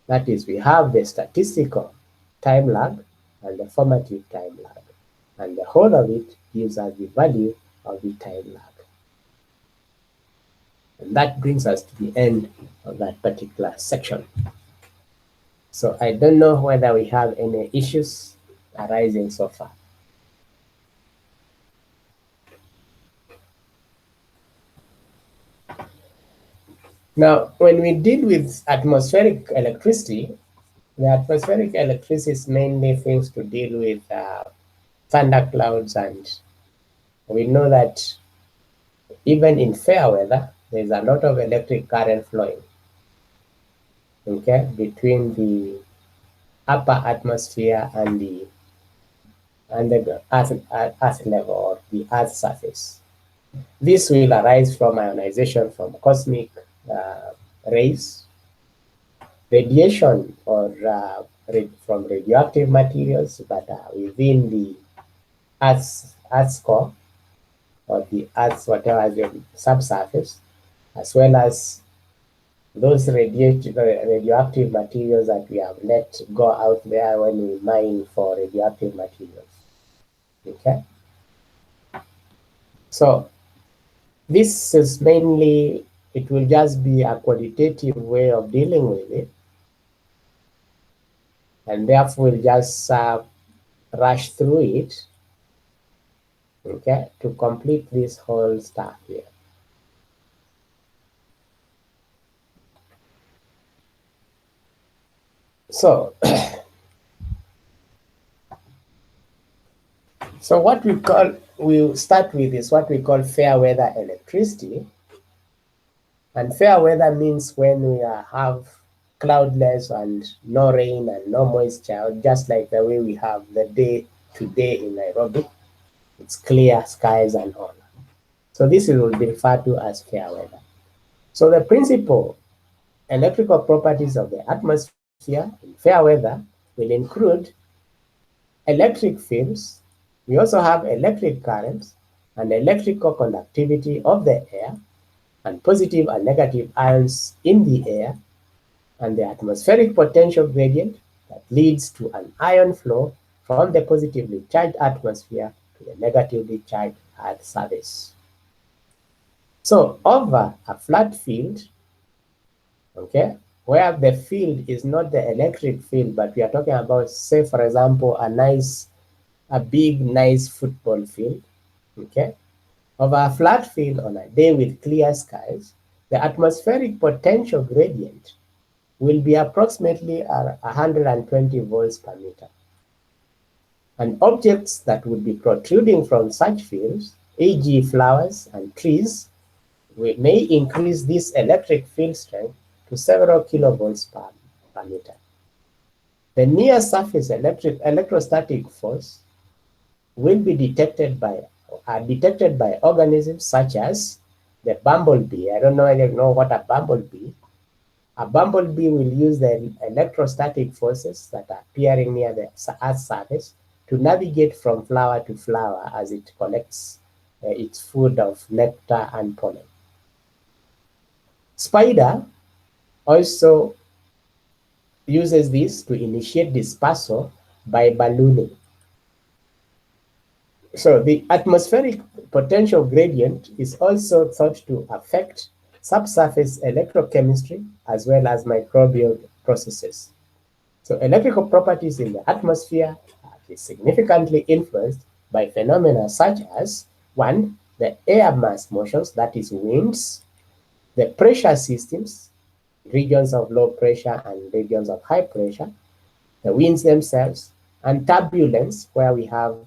That is, we have the statistical time lag and the formative time lag, and the whole of it gives us the value of the time lag. And that brings us to the end of that particular section. So I don't know whether we have any issues arising so far. Now, when we deal with atmospheric electricity, the atmospheric electricity is mainly things to deal with thunder clouds, and we know that even in fair weather, there's a lot of electric current flowing, okay, between the upper atmosphere and the earth level or the earth surface. This will arise from ionization from cosmic rays, radiation or from radioactive materials that are within the Earth's core, or the Earth's whatever the subsurface, as well as those radioactive materials that we have let go out there when we mine for radioactive materials. Okay? So this is mainly, it will just be a qualitative way of dealing with it. And therefore we'll just rush through it, okay, to complete this whole stuff here. So, so what we'll start with is what we call fair weather electricity. And fair weather means when we have cloudless and no rain and no moisture, just like the way we have the day today in Nairobi. It's clear skies and all. So this will be referred to as fair weather. So the principal electrical properties of the atmosphere in fair weather will include electric fields. We also have electric currents and electrical conductivity of the air, and positive and negative ions in the air, and the atmospheric potential gradient that leads to an ion flow from the positively charged atmosphere to the negatively charged Earth surface. So over a flat field, okay, where the field is not the electric field, but we are talking about, say, for example, a big, nice football field, okay? Over a flat field on a day with clear skies, the atmospheric potential gradient will be approximately 120 volts per meter. And objects that would be protruding from such fields, e.g. flowers and trees, may increase this electric field strength to several kilovolts per meter. The near surface electrostatic force will be detected by organisms such as the bumblebee. I don't know whether you know what a bumblebee. A bumblebee will use the electrostatic forces that are appearing near the Earth's surface to navigate from flower to flower as it collects its food of nectar and pollen. Spider also uses this to initiate dispersal by ballooning. So the atmospheric potential gradient is also thought to affect subsurface electrochemistry as well as microbial processes. So electrical properties in the atmosphere are significantly influenced by phenomena such as, one, the air mass motions, that is winds, the pressure systems, regions of low pressure and regions of high pressure, the winds themselves, and turbulence, where we have,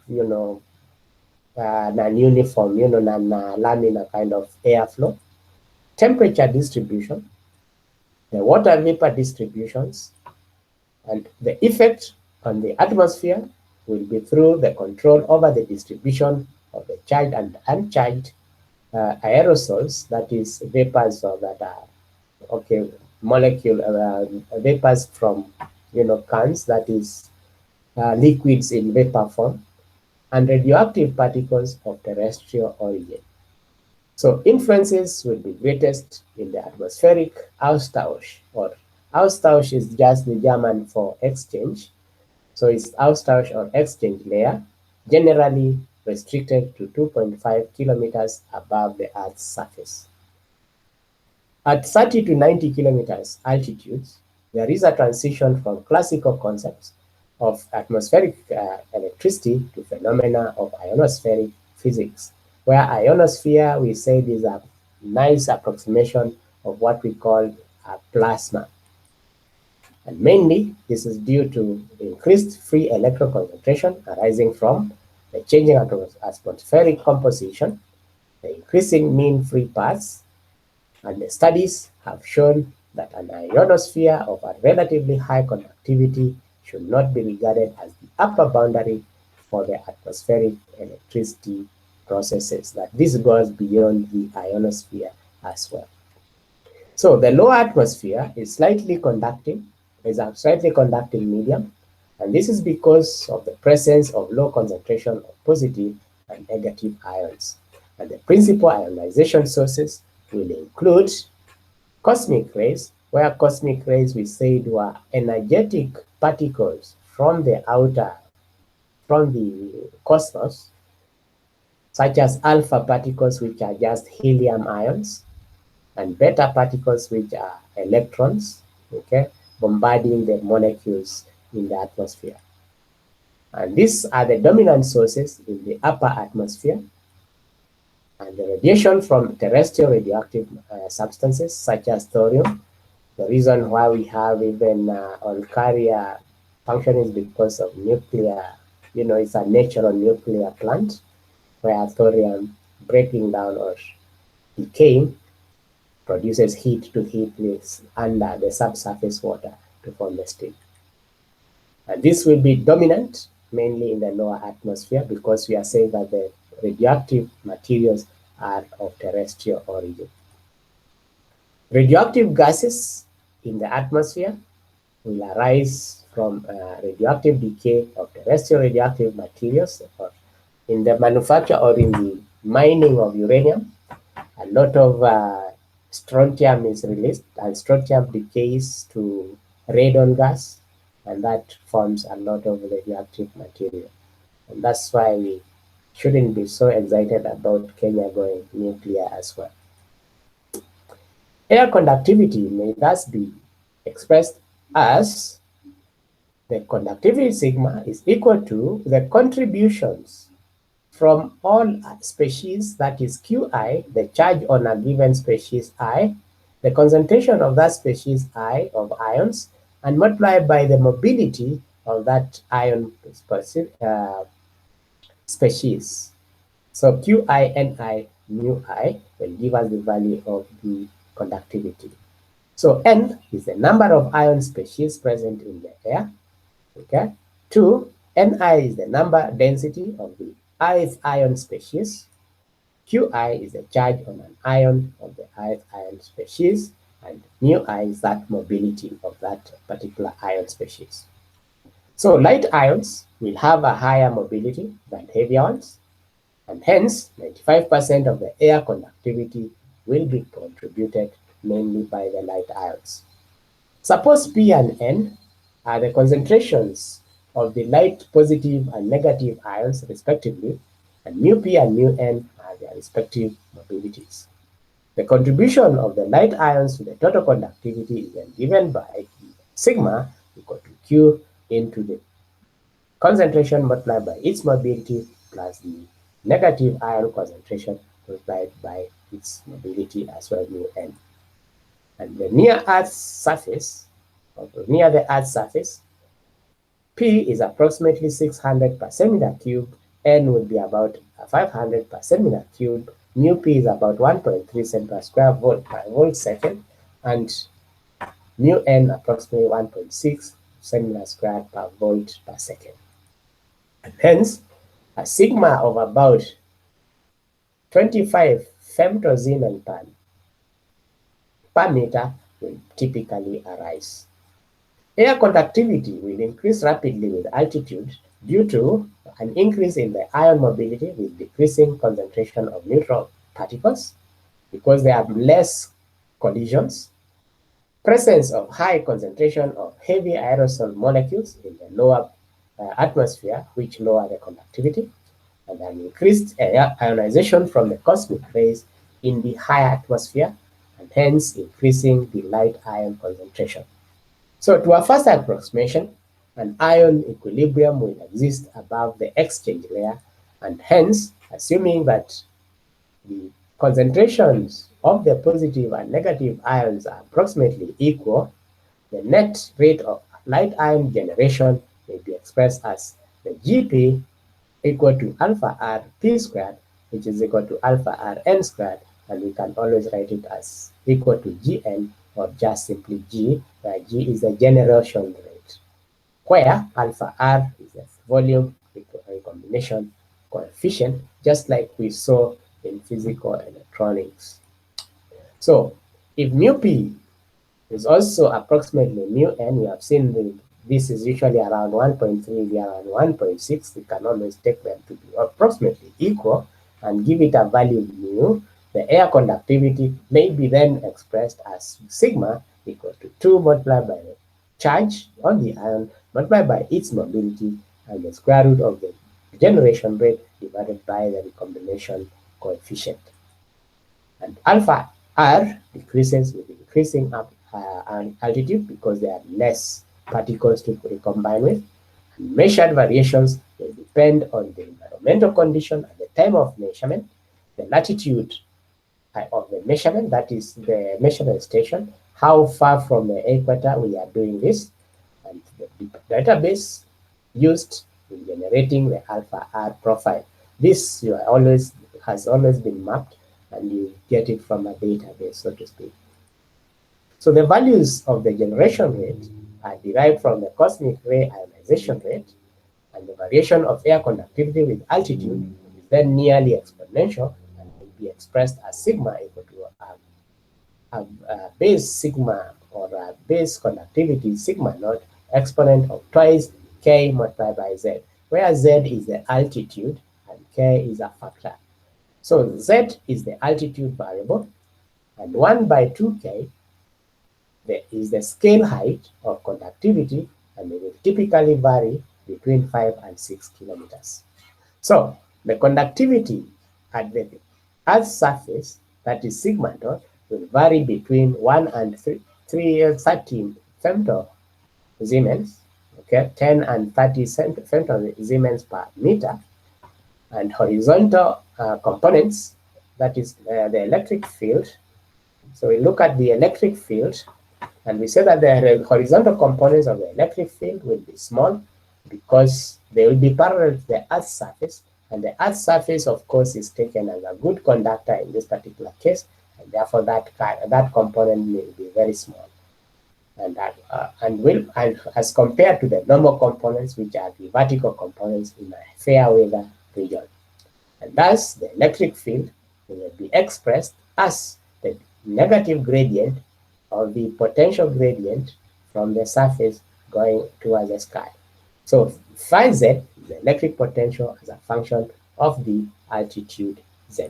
non-uniform, non-laminar kind of airflow, temperature distribution, the water vapor distributions, and the effect on the atmosphere will be through the control over the distribution of the charged and uncharged aerosols, that is vapors that are, okay, vapors from, cans, that is liquids in vapor form, and radioactive particles of terrestrial origin. So influences will be greatest in the atmospheric Austausch, or Austausch is just the German for exchange. So it's Austausch or exchange layer, generally restricted to 2.5 kilometers above the Earth's surface. At 30 to 90 kilometers altitudes, there is a transition from classical concepts of atmospheric electricity to phenomena of ionospheric physics, where ionosphere, we said, is a nice approximation of what we call a plasma. And mainly, this is due to increased free electron concentration arising from the changing atmospheric composition, the increasing mean free paths, and the studies have shown that an ionosphere of a relatively high conductivity should not be regarded as the upper boundary for the atmospheric electricity processes, that this goes beyond the ionosphere as well. So the lower atmosphere is slightly conducting is a slightly conductive medium, and this is because of the presence of low concentration of positive and negative ions. And the principal ionization sources will include cosmic rays, where cosmic rays we said were energetic particles from the cosmos, such as alpha particles, which are just helium ions, and beta particles, which are electrons, okay, bombarding the molecules in the atmosphere. And these are the dominant sources in the upper atmosphere. And the radiation from terrestrial radioactive substances, such as thorium, the reason why we have even on carrier function is because of nuclear, it's a natural nuclear plant where thorium breaking down or decaying produces heat to heat this under the subsurface water to form the steam. And this will be dominant mainly in the lower atmosphere because we are saying that the radioactive materials are of terrestrial origin. Radioactive gases in the atmosphere will arise from radioactive decay of terrestrial radioactive materials, or in the manufacture or in the mining of uranium. A lot of strontium is released, and strontium decays to radon gas, and that forms a lot of radioactive material. And that's why we shouldn't be so excited about Kenya going nuclear as well. Air conductivity may thus be expressed as the conductivity sigma is equal to the contributions from all species, that is Qi, the charge on a given species I, the concentration of that species I of ions, and multiplied by the mobility of that ion species. So Qi Ni mu I will give us the value of the conductivity. So N is the number of ion species present in the air. Okay. 2, Ni is the number density of the ith ion species. Qi is the charge on an ion of the ith ion species, and mu I is that mobility of that particular ion species. So light ions will have a higher mobility than heavier ones, and hence 95% of the air conductivity will be contributed mainly by the light ions. Suppose P and N are the concentrations of the light positive and negative ions respectively, and mu P and mu N are their respective mobilities. The contribution of the light ions to the total conductivity is then given by sigma equal to Q into the concentration multiplied by its mobility plus the negative ion concentration multiplied by its mobility as well, mu N. And the near Earth's surface, or near the Earth's surface, P is approximately 600 per centimeter cube, N will be about 500 per centimeter cube, mu P is about 1.3 cent per square volt per volt second, and mu N approximately 1.6 centimeter squared per volt per second. And hence, a sigma of about 25 femtosiemens per meter will typically arise. Air conductivity will increase rapidly with altitude due to an increase in the ion mobility with decreasing concentration of neutral particles because there are less collisions, presence of high concentration of heavy aerosol molecules in the lower atmosphere, which lower the conductivity, and an increased ionization from the cosmic rays in the higher atmosphere, and hence increasing the light ion concentration. So to a faster approximation, an ion equilibrium will exist above the exchange layer, and hence, assuming that the concentrations of the positive and negative ions are approximately equal, the net rate of light ion generation may be expressed as the Gp equal to alpha r p squared, which is equal to alpha r n squared, and we can always write it as equal to Gn, or just simply G, where G is the generation rate, where alpha r is the volume recombination coefficient, just like we saw in physical electronics. So if mu p There's also approximately mu n. You have seen this is usually around 1.3, around 1.6. We can always take them to be approximately equal and give it a value mu. The air conductivity may be then expressed as sigma equal to 2 multiplied by the charge on the ion multiplied by its mobility and the square root of the generation rate divided by the recombination coefficient. And alpha R decreases with increasing altitude because there are less particles to recombine with. And measured variations will depend on the environmental condition at the time of measurement, the latitude of the measurement, that is the measurement station, how far from the equator we are doing this, and the database used in generating the alpha R profile. This has always been mapped, and you get it from a database, so to speak. So the values of the generation rate are derived from the cosmic ray ionization rate, and the variation of air conductivity with altitude is then nearly exponential and will be expressed as sigma equal to a base sigma or a base conductivity sigma naught exponent of twice k multiplied by z, where z is the altitude and k is a factor. So z is the altitude variable, and 1 by 2k is the scale height of conductivity, and it will typically vary between 5 and 6 kilometers. So the conductivity at the Earth's surface, that is sigma naught, will vary between 1 and 13 femto Siemens, okay, 10 and 30 femto Siemens per meter, and horizontal components, that is the electric field. So we look at the electric field, and we say that the horizontal components of the electric field will be small because they will be parallel to the Earth's surface, and the Earth's surface, of course, is taken as a good conductor in this particular case, and therefore that component will be very small. And as compared to the normal components, which are the vertical components in a fair weather region. And thus, the electric field will be expressed as the negative gradient or the potential gradient from the surface going towards the sky. So phi z is the electric potential as a function of the altitude z.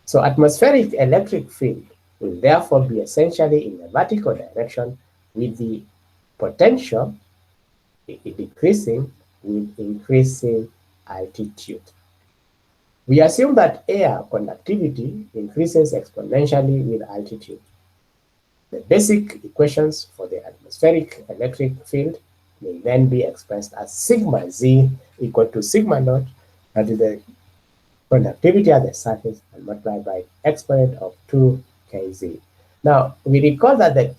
So atmospheric electric field will therefore be essentially in the vertical direction, with the potential decreasing with increasing altitude. We assume that air conductivity increases exponentially with altitude. The basic equations for the atmospheric electric field may then be expressed as sigma z equal to sigma naught, that is the conductivity at the surface, and multiplied by exponent of 2 kz. Now, we recall that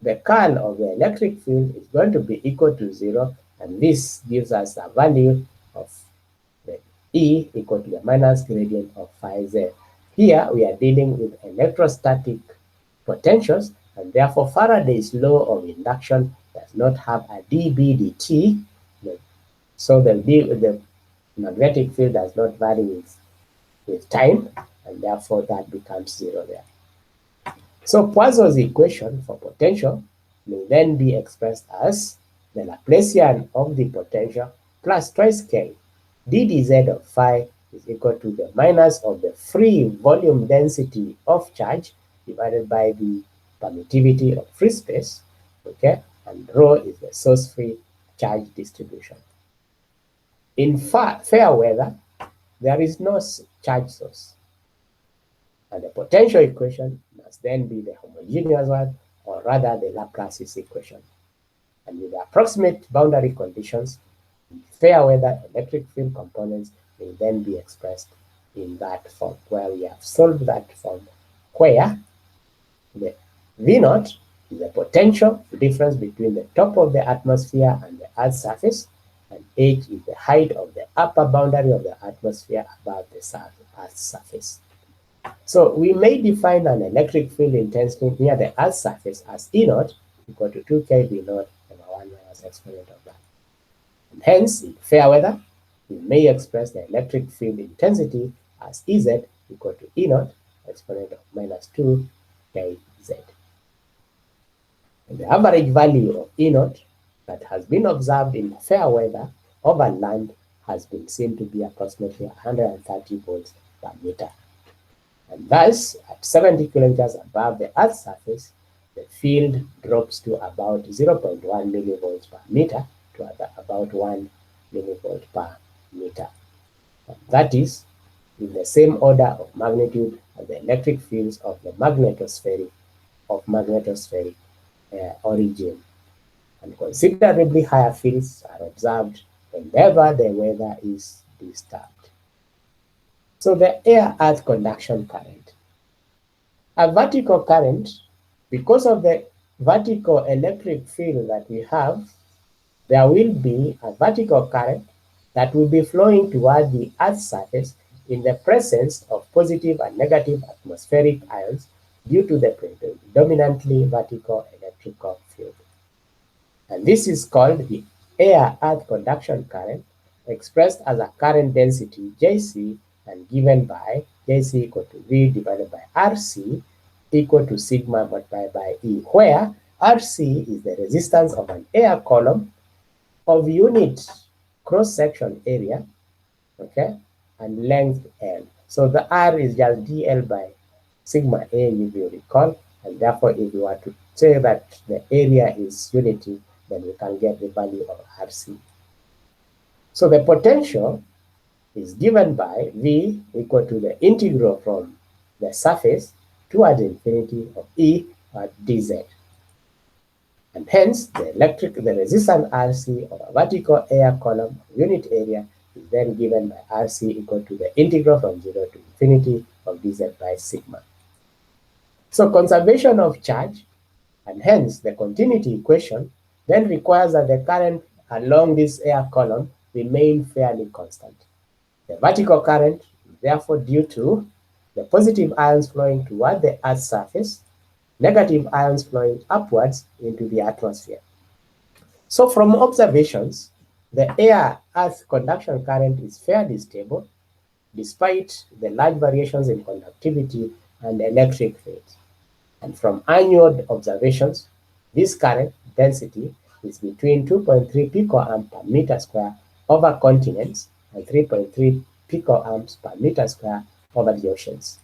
the curl of the electric field is going to be equal to 0, and this gives us a value of the E equal to the minus gradient of phi z. Here we are dealing with electrostatic potentials, and therefore Faraday's law of induction does not have a dB dt, so the magnetic field does not vary with time, and therefore that becomes 0 there. So Poisson's equation for potential may then be expressed as the Laplacian of the potential plus twice k ddz of phi is equal to the minus of the free volume density of charge divided by the permittivity of free space, okay, and rho is the source free charge distribution. In fair weather, there is no charge source, and the potential equation must then be the homogeneous one, or rather the Laplace's equation. And with the approximate boundary conditions, in fair weather electric field components may then be expressed in that form, where we have solved that form, where the V naught is the potential difference between the top of the atmosphere and the Earth's surface, and h is the height of the upper boundary of the atmosphere above the Earth's surface. So we may define an electric field intensity near the Earth's surface as E naught equal to 2k V naught over 1 minus exponent of that. And hence, in fair weather, we may express the electric field intensity as Ez equal to E naught exponent of minus 2 kz. The average value of E naught that has been observed in fair weather over land has been seen to be approximately 130 volts per meter. And thus, at 70 kilometers above the Earth's surface, the field drops to about 0.1 millivolts per meter to about 1 millivolt per meter. And that is in the same order of magnitude as the electric fields of the magnetospheric origin. And considerably higher fields are observed whenever the weather is disturbed. So the air-earth conduction current. A vertical current, because of the vertical electric field that we have, there will be a vertical current that will be flowing toward the Earth's surface in the presence of positive and negative atmospheric ions due to the predominantly vertical electrical field. And this is called the air-earth conduction current, expressed as a current density Jc and given by Jc equal to V divided by Rc equal to sigma multiplied by E, where Rc is the resistance of an air column of unit cross-section area, okay, and length L. So the R is just dl by sigma A, if you recall, and therefore if you were to say that the area is unity, then we can get the value of Rc. So the potential is given by V equal to the integral from the surface towards infinity of E at dz. And hence, the resistance Rc of a vertical air column unit area is then given by Rc equal to the integral from 0 to infinity of dz by sigma. So conservation of charge, and hence the continuity equation, then requires that the current along this air column remain fairly constant. The vertical current is therefore due to the positive ions flowing toward the Earth's surface, negative ions flowing upwards into the atmosphere. So from observations, the air-earth conduction current is fairly stable despite the large variations in conductivity and electric fields. And from annual observations, this current density is between 2.3 picoamp per meter square over continents and 3.3 picoamps per meter square over the oceans.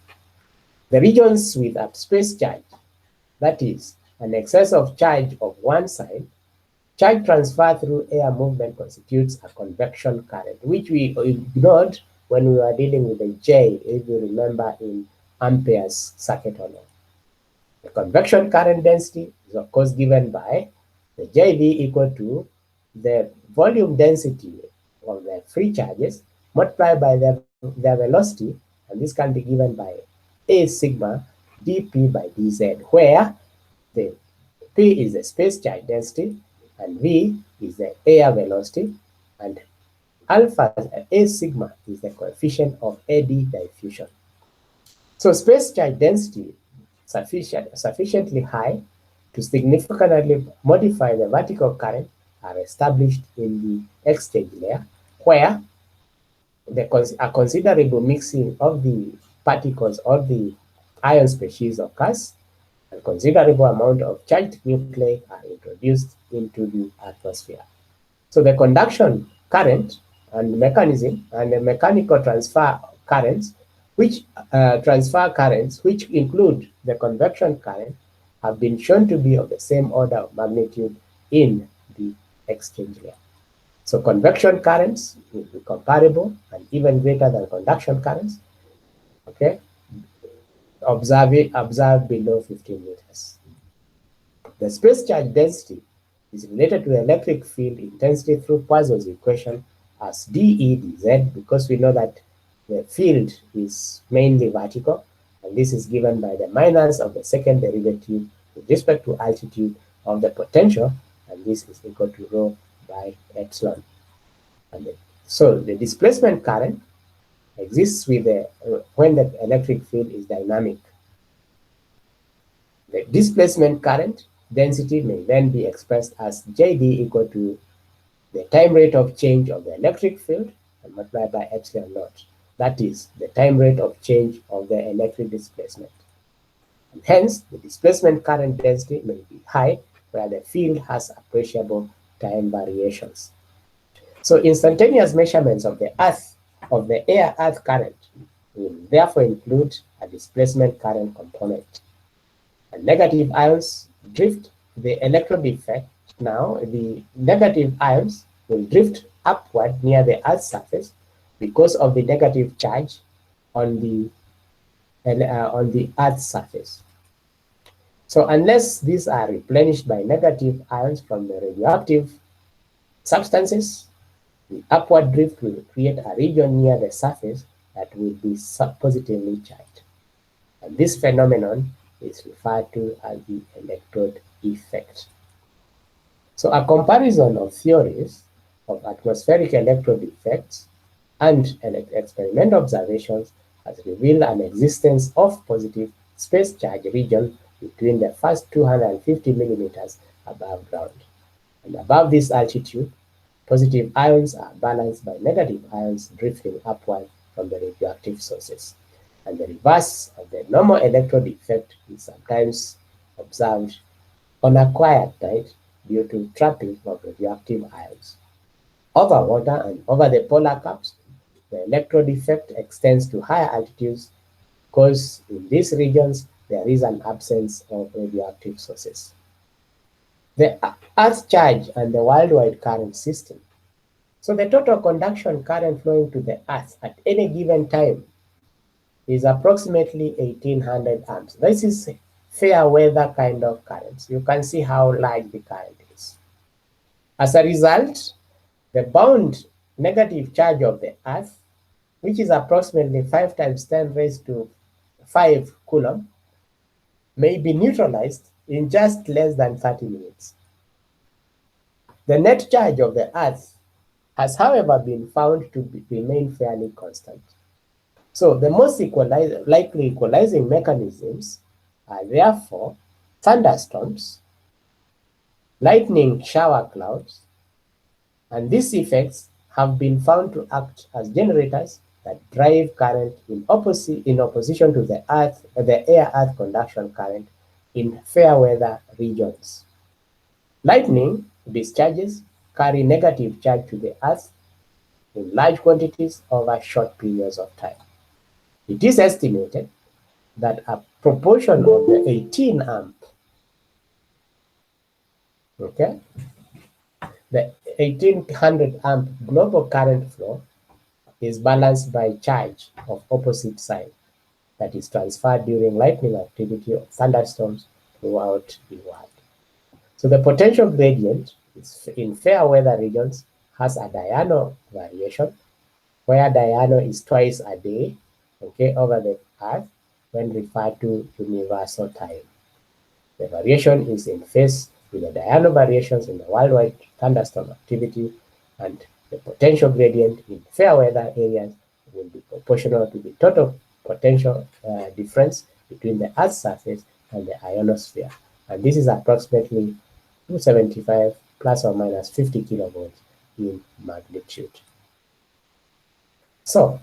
The regions with a space charge, that is, an excess of charge of one side, charge transfer through air movement constitutes a convection current, which we ignored when we were dealing with the J, if you remember, in Ampere's circuit law. The convection current density is of course given by the JV equal to the volume density of the free charges multiplied by their velocity, and this can be given by A sigma dP by dz, where the P is the space charge density and V is the air velocity, and alpha A sigma is the coefficient of eddy diffusion. So space charge density sufficiently high to significantly modify the vertical current are established in the exchange layer, where a considerable mixing of the particles of the ion species occurs, and considerable amount of charged nuclei are introduced into the atmosphere. So the conduction current and mechanism and the mechanical transfer currents, which include the convection current, have been shown to be of the same order of magnitude in the exchange layer. So convection currents will be comparable and even greater than conduction currents, okay, observed below 15 meters. The space charge density is related to the electric field intensity through Poisson's equation as dE dz, because we know that the field is mainly vertical, and this is given by the minus of the second derivative with respect to altitude of the potential, and this is equal to rho by epsilon. And so the displacement current exists with when the electric field is dynamic. The displacement current density may then be expressed as JD equal to the time rate of change of the electric field and multiplied by epsilon naught. That is the time rate of change of the electric displacement. And hence, the displacement current density may be high where the field has appreciable time variations. So instantaneous measurements of the air-earth current will therefore include a displacement current component. And negative ions drift the electrode effect. Now, the negative ions will drift upward near the Earth's surface because of the negative charge on the Earth's surface. So unless these are replenished by negative ions from the radioactive substances, the upward drift will create a region near the surface that will be positively charged. And this phenomenon is referred to as the electrode effect. So a comparison of theories of atmospheric electrode effects and experimental observations has revealed an existence of positive space charge region between the first 250 millimeters above ground. And above this altitude, positive ions are balanced by negative ions drifting upward from the radioactive sources. And the reverse of the normal electrode effect is sometimes observed on a quiet night due to trapping of radioactive ions. Over water and over the polar caps, the electrode effect extends to higher altitudes because in these regions there is an absence of radioactive sources. The Earth's charge and the worldwide current system. So the total conduction current flowing to the Earth at any given time is approximately 1800 amps. This is fair weather kind of currents. You can see how large the current is. As a result, the bound negative charge of the Earth, which is approximately 5 times 10 raised to 5 coulomb, may be neutralized in just less than 30 minutes. The net charge of the Earth has, however, been found to remain fairly constant. So the most likely equalizing mechanisms are therefore thunderstorms, lightning shower clouds, and these effects have been found to act as generators that drive current in opposition to the air-earth conduction current in fair weather regions. Lightning discharges carry negative charge to the Earth in large quantities over short periods of time. It is estimated that a proportion of the 18 amp, okay, the 1800 amp global current flow is balanced by charge of opposite sign that is transferred during lightning activity of thunderstorms throughout the world. So the potential gradient in fair weather regions has a diurnal variation, where diurnal is twice a day, okay, over the Earth when referred to universal time. The variation is in phase with the diurnal variations in the worldwide thunderstorm activity, and the potential gradient in fair weather areas will be proportional to the total potential difference between the Earth's surface and the ionosphere. And this is approximately 275 plus or minus 50 kilovolts in magnitude. So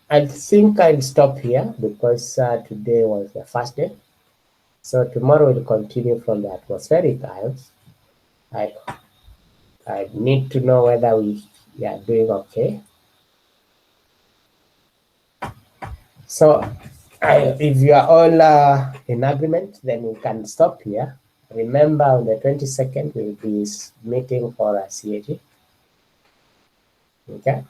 I think I'll stop here because today was the first day. So tomorrow we'll continue from the atmospheric ions. I need to know whether we are doing okay. So if you are all in agreement, then we can stop here. Remember, on the 22nd, we'll be meeting for a CAT. Okay.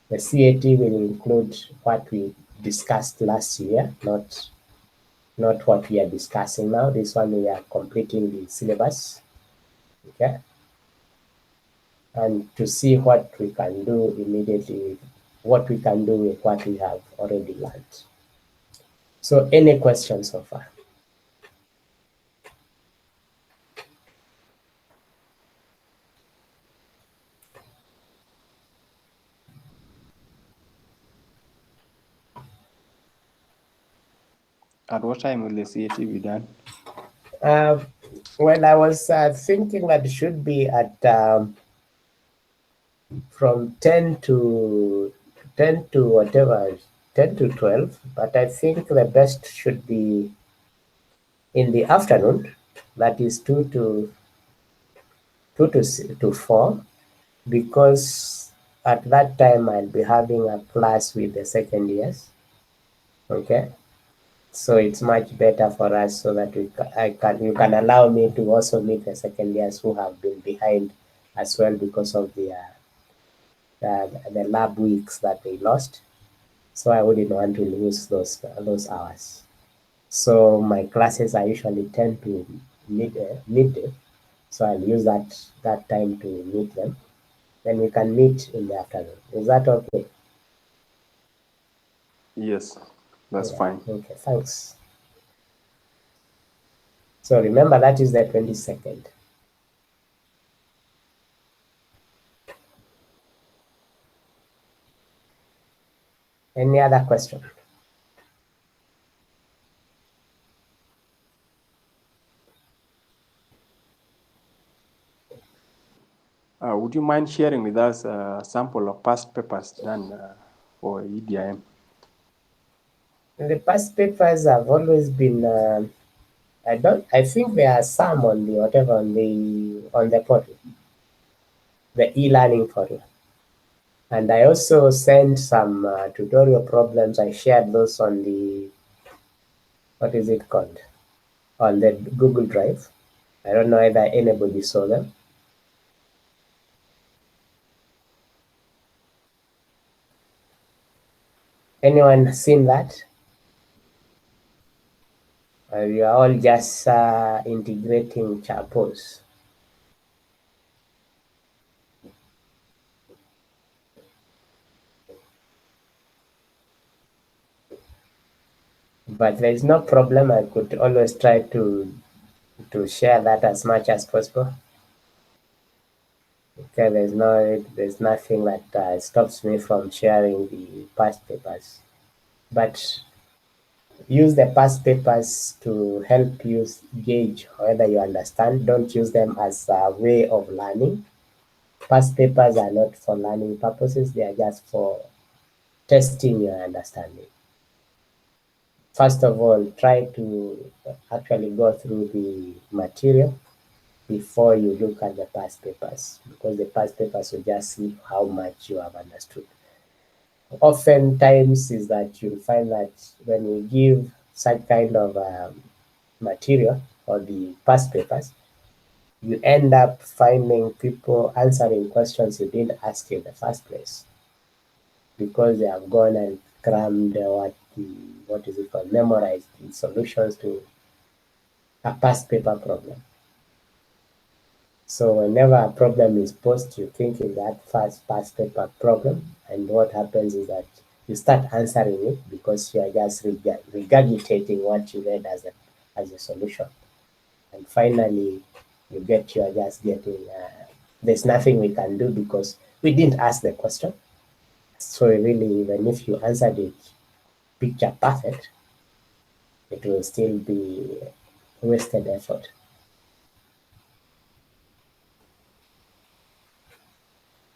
The CAT will include what we discussed last year, not what we are discussing now. This one we are completing the syllabus. Okay. And to see what we can do immediately, what we can do with what we have already learned. So any questions so far? At what time will the CAT be done? Well, I was thinking that it should be at from 10 to whatever, 10 to 12, but I think the best should be in the afternoon, that is 2 to 4, because at that time I'll be having a class with the second years. Okay, so it's much better for us so that you can allow me to also meet the second years who have been behind as well because of the lab weeks that they lost. So I wouldn't want to lose those hours. So my classes I usually tend to midday. So I'll use that time to meet them. Then we can meet in the afternoon. Is that okay? Yes, that's fine. Okay, thanks. So remember that is the 22nd. Any other question? Would you mind sharing with us a sample of past papers done for EDIM? The past papers have always been. I think there are some on the whatever on the portal, the e-learning portal. And I also sent some tutorial problems. I shared those on the, what is it called? On the Google Drive. I don't know whether anybody saw them. Anyone seen that? You are all just integrating chapels. But there is no problem. I could always try to share that as much as possible. Okay, there's nothing that stops me from sharing the past papers. But use the past papers to help you gauge whether you understand. Don't use them as a way of learning. Past papers are not for learning purposes. They are just for testing your understanding. First of all, try to actually go through the material before you look at the past papers, because the past papers will just see how much you have understood. Oftentimes is that you'll find that when you give such kind of material or the past papers, you end up finding people answering questions you didn't ask in the first place, because they have gone and crammed what is it called, memorized the solutions to a past paper problem. So whenever a problem is posed, you think is that first past paper problem, and what happens is that you start answering it because you are just regurgitating what you read as a solution, and finally you are just getting there's nothing we can do because we didn't ask the question. So really, even if you answered it picture perfect, it will still be wasted effort.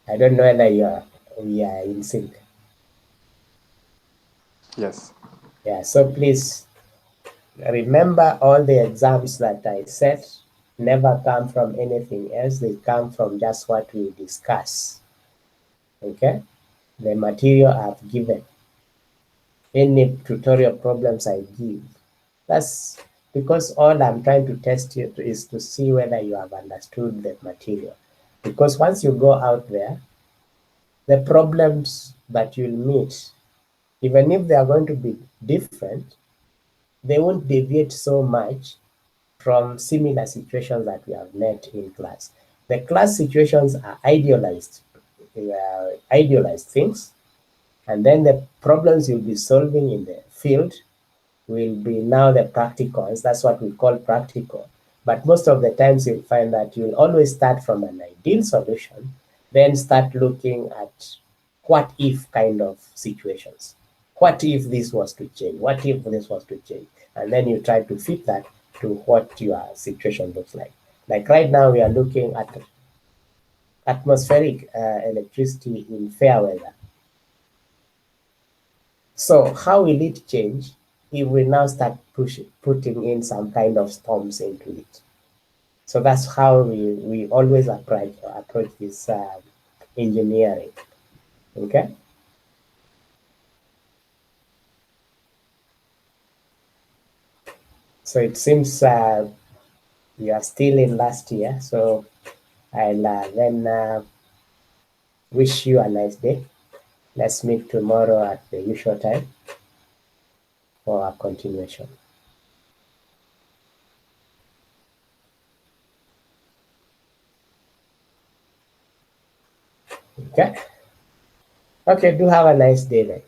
I don't know whether we are in sync. Yes. Yeah, so please remember, all the exams that I set never come from anything else. They come from just what we discuss. Okay? The material I've given, any tutorial problems I give, that's because all I'm trying to test you is to see whether you have understood the material. Because once you go out there, the problems that you'll meet, even if they are going to be different, they won't deviate so much from similar situations that we have met in class. The class situations are idealized things, and then the problems you'll be solving in the field will be now the practicals. That's what we call practical. But most of the times you'll find that you'll always start from an ideal solution, then start looking at what if kind of situations. What if this was to change? What if this was to change? And then you try to fit that to what your situation looks like. Like right now, we are looking at atmospheric electricity in fair weather. So how will it change if we now start putting in some kind of storms into it? So that's how we always approach this engineering. Okay. So it seems you are still in last year. So I'll then wish you a nice day. Let's meet tomorrow at the usual time for a continuation. Okay. Okay, do have a nice day then.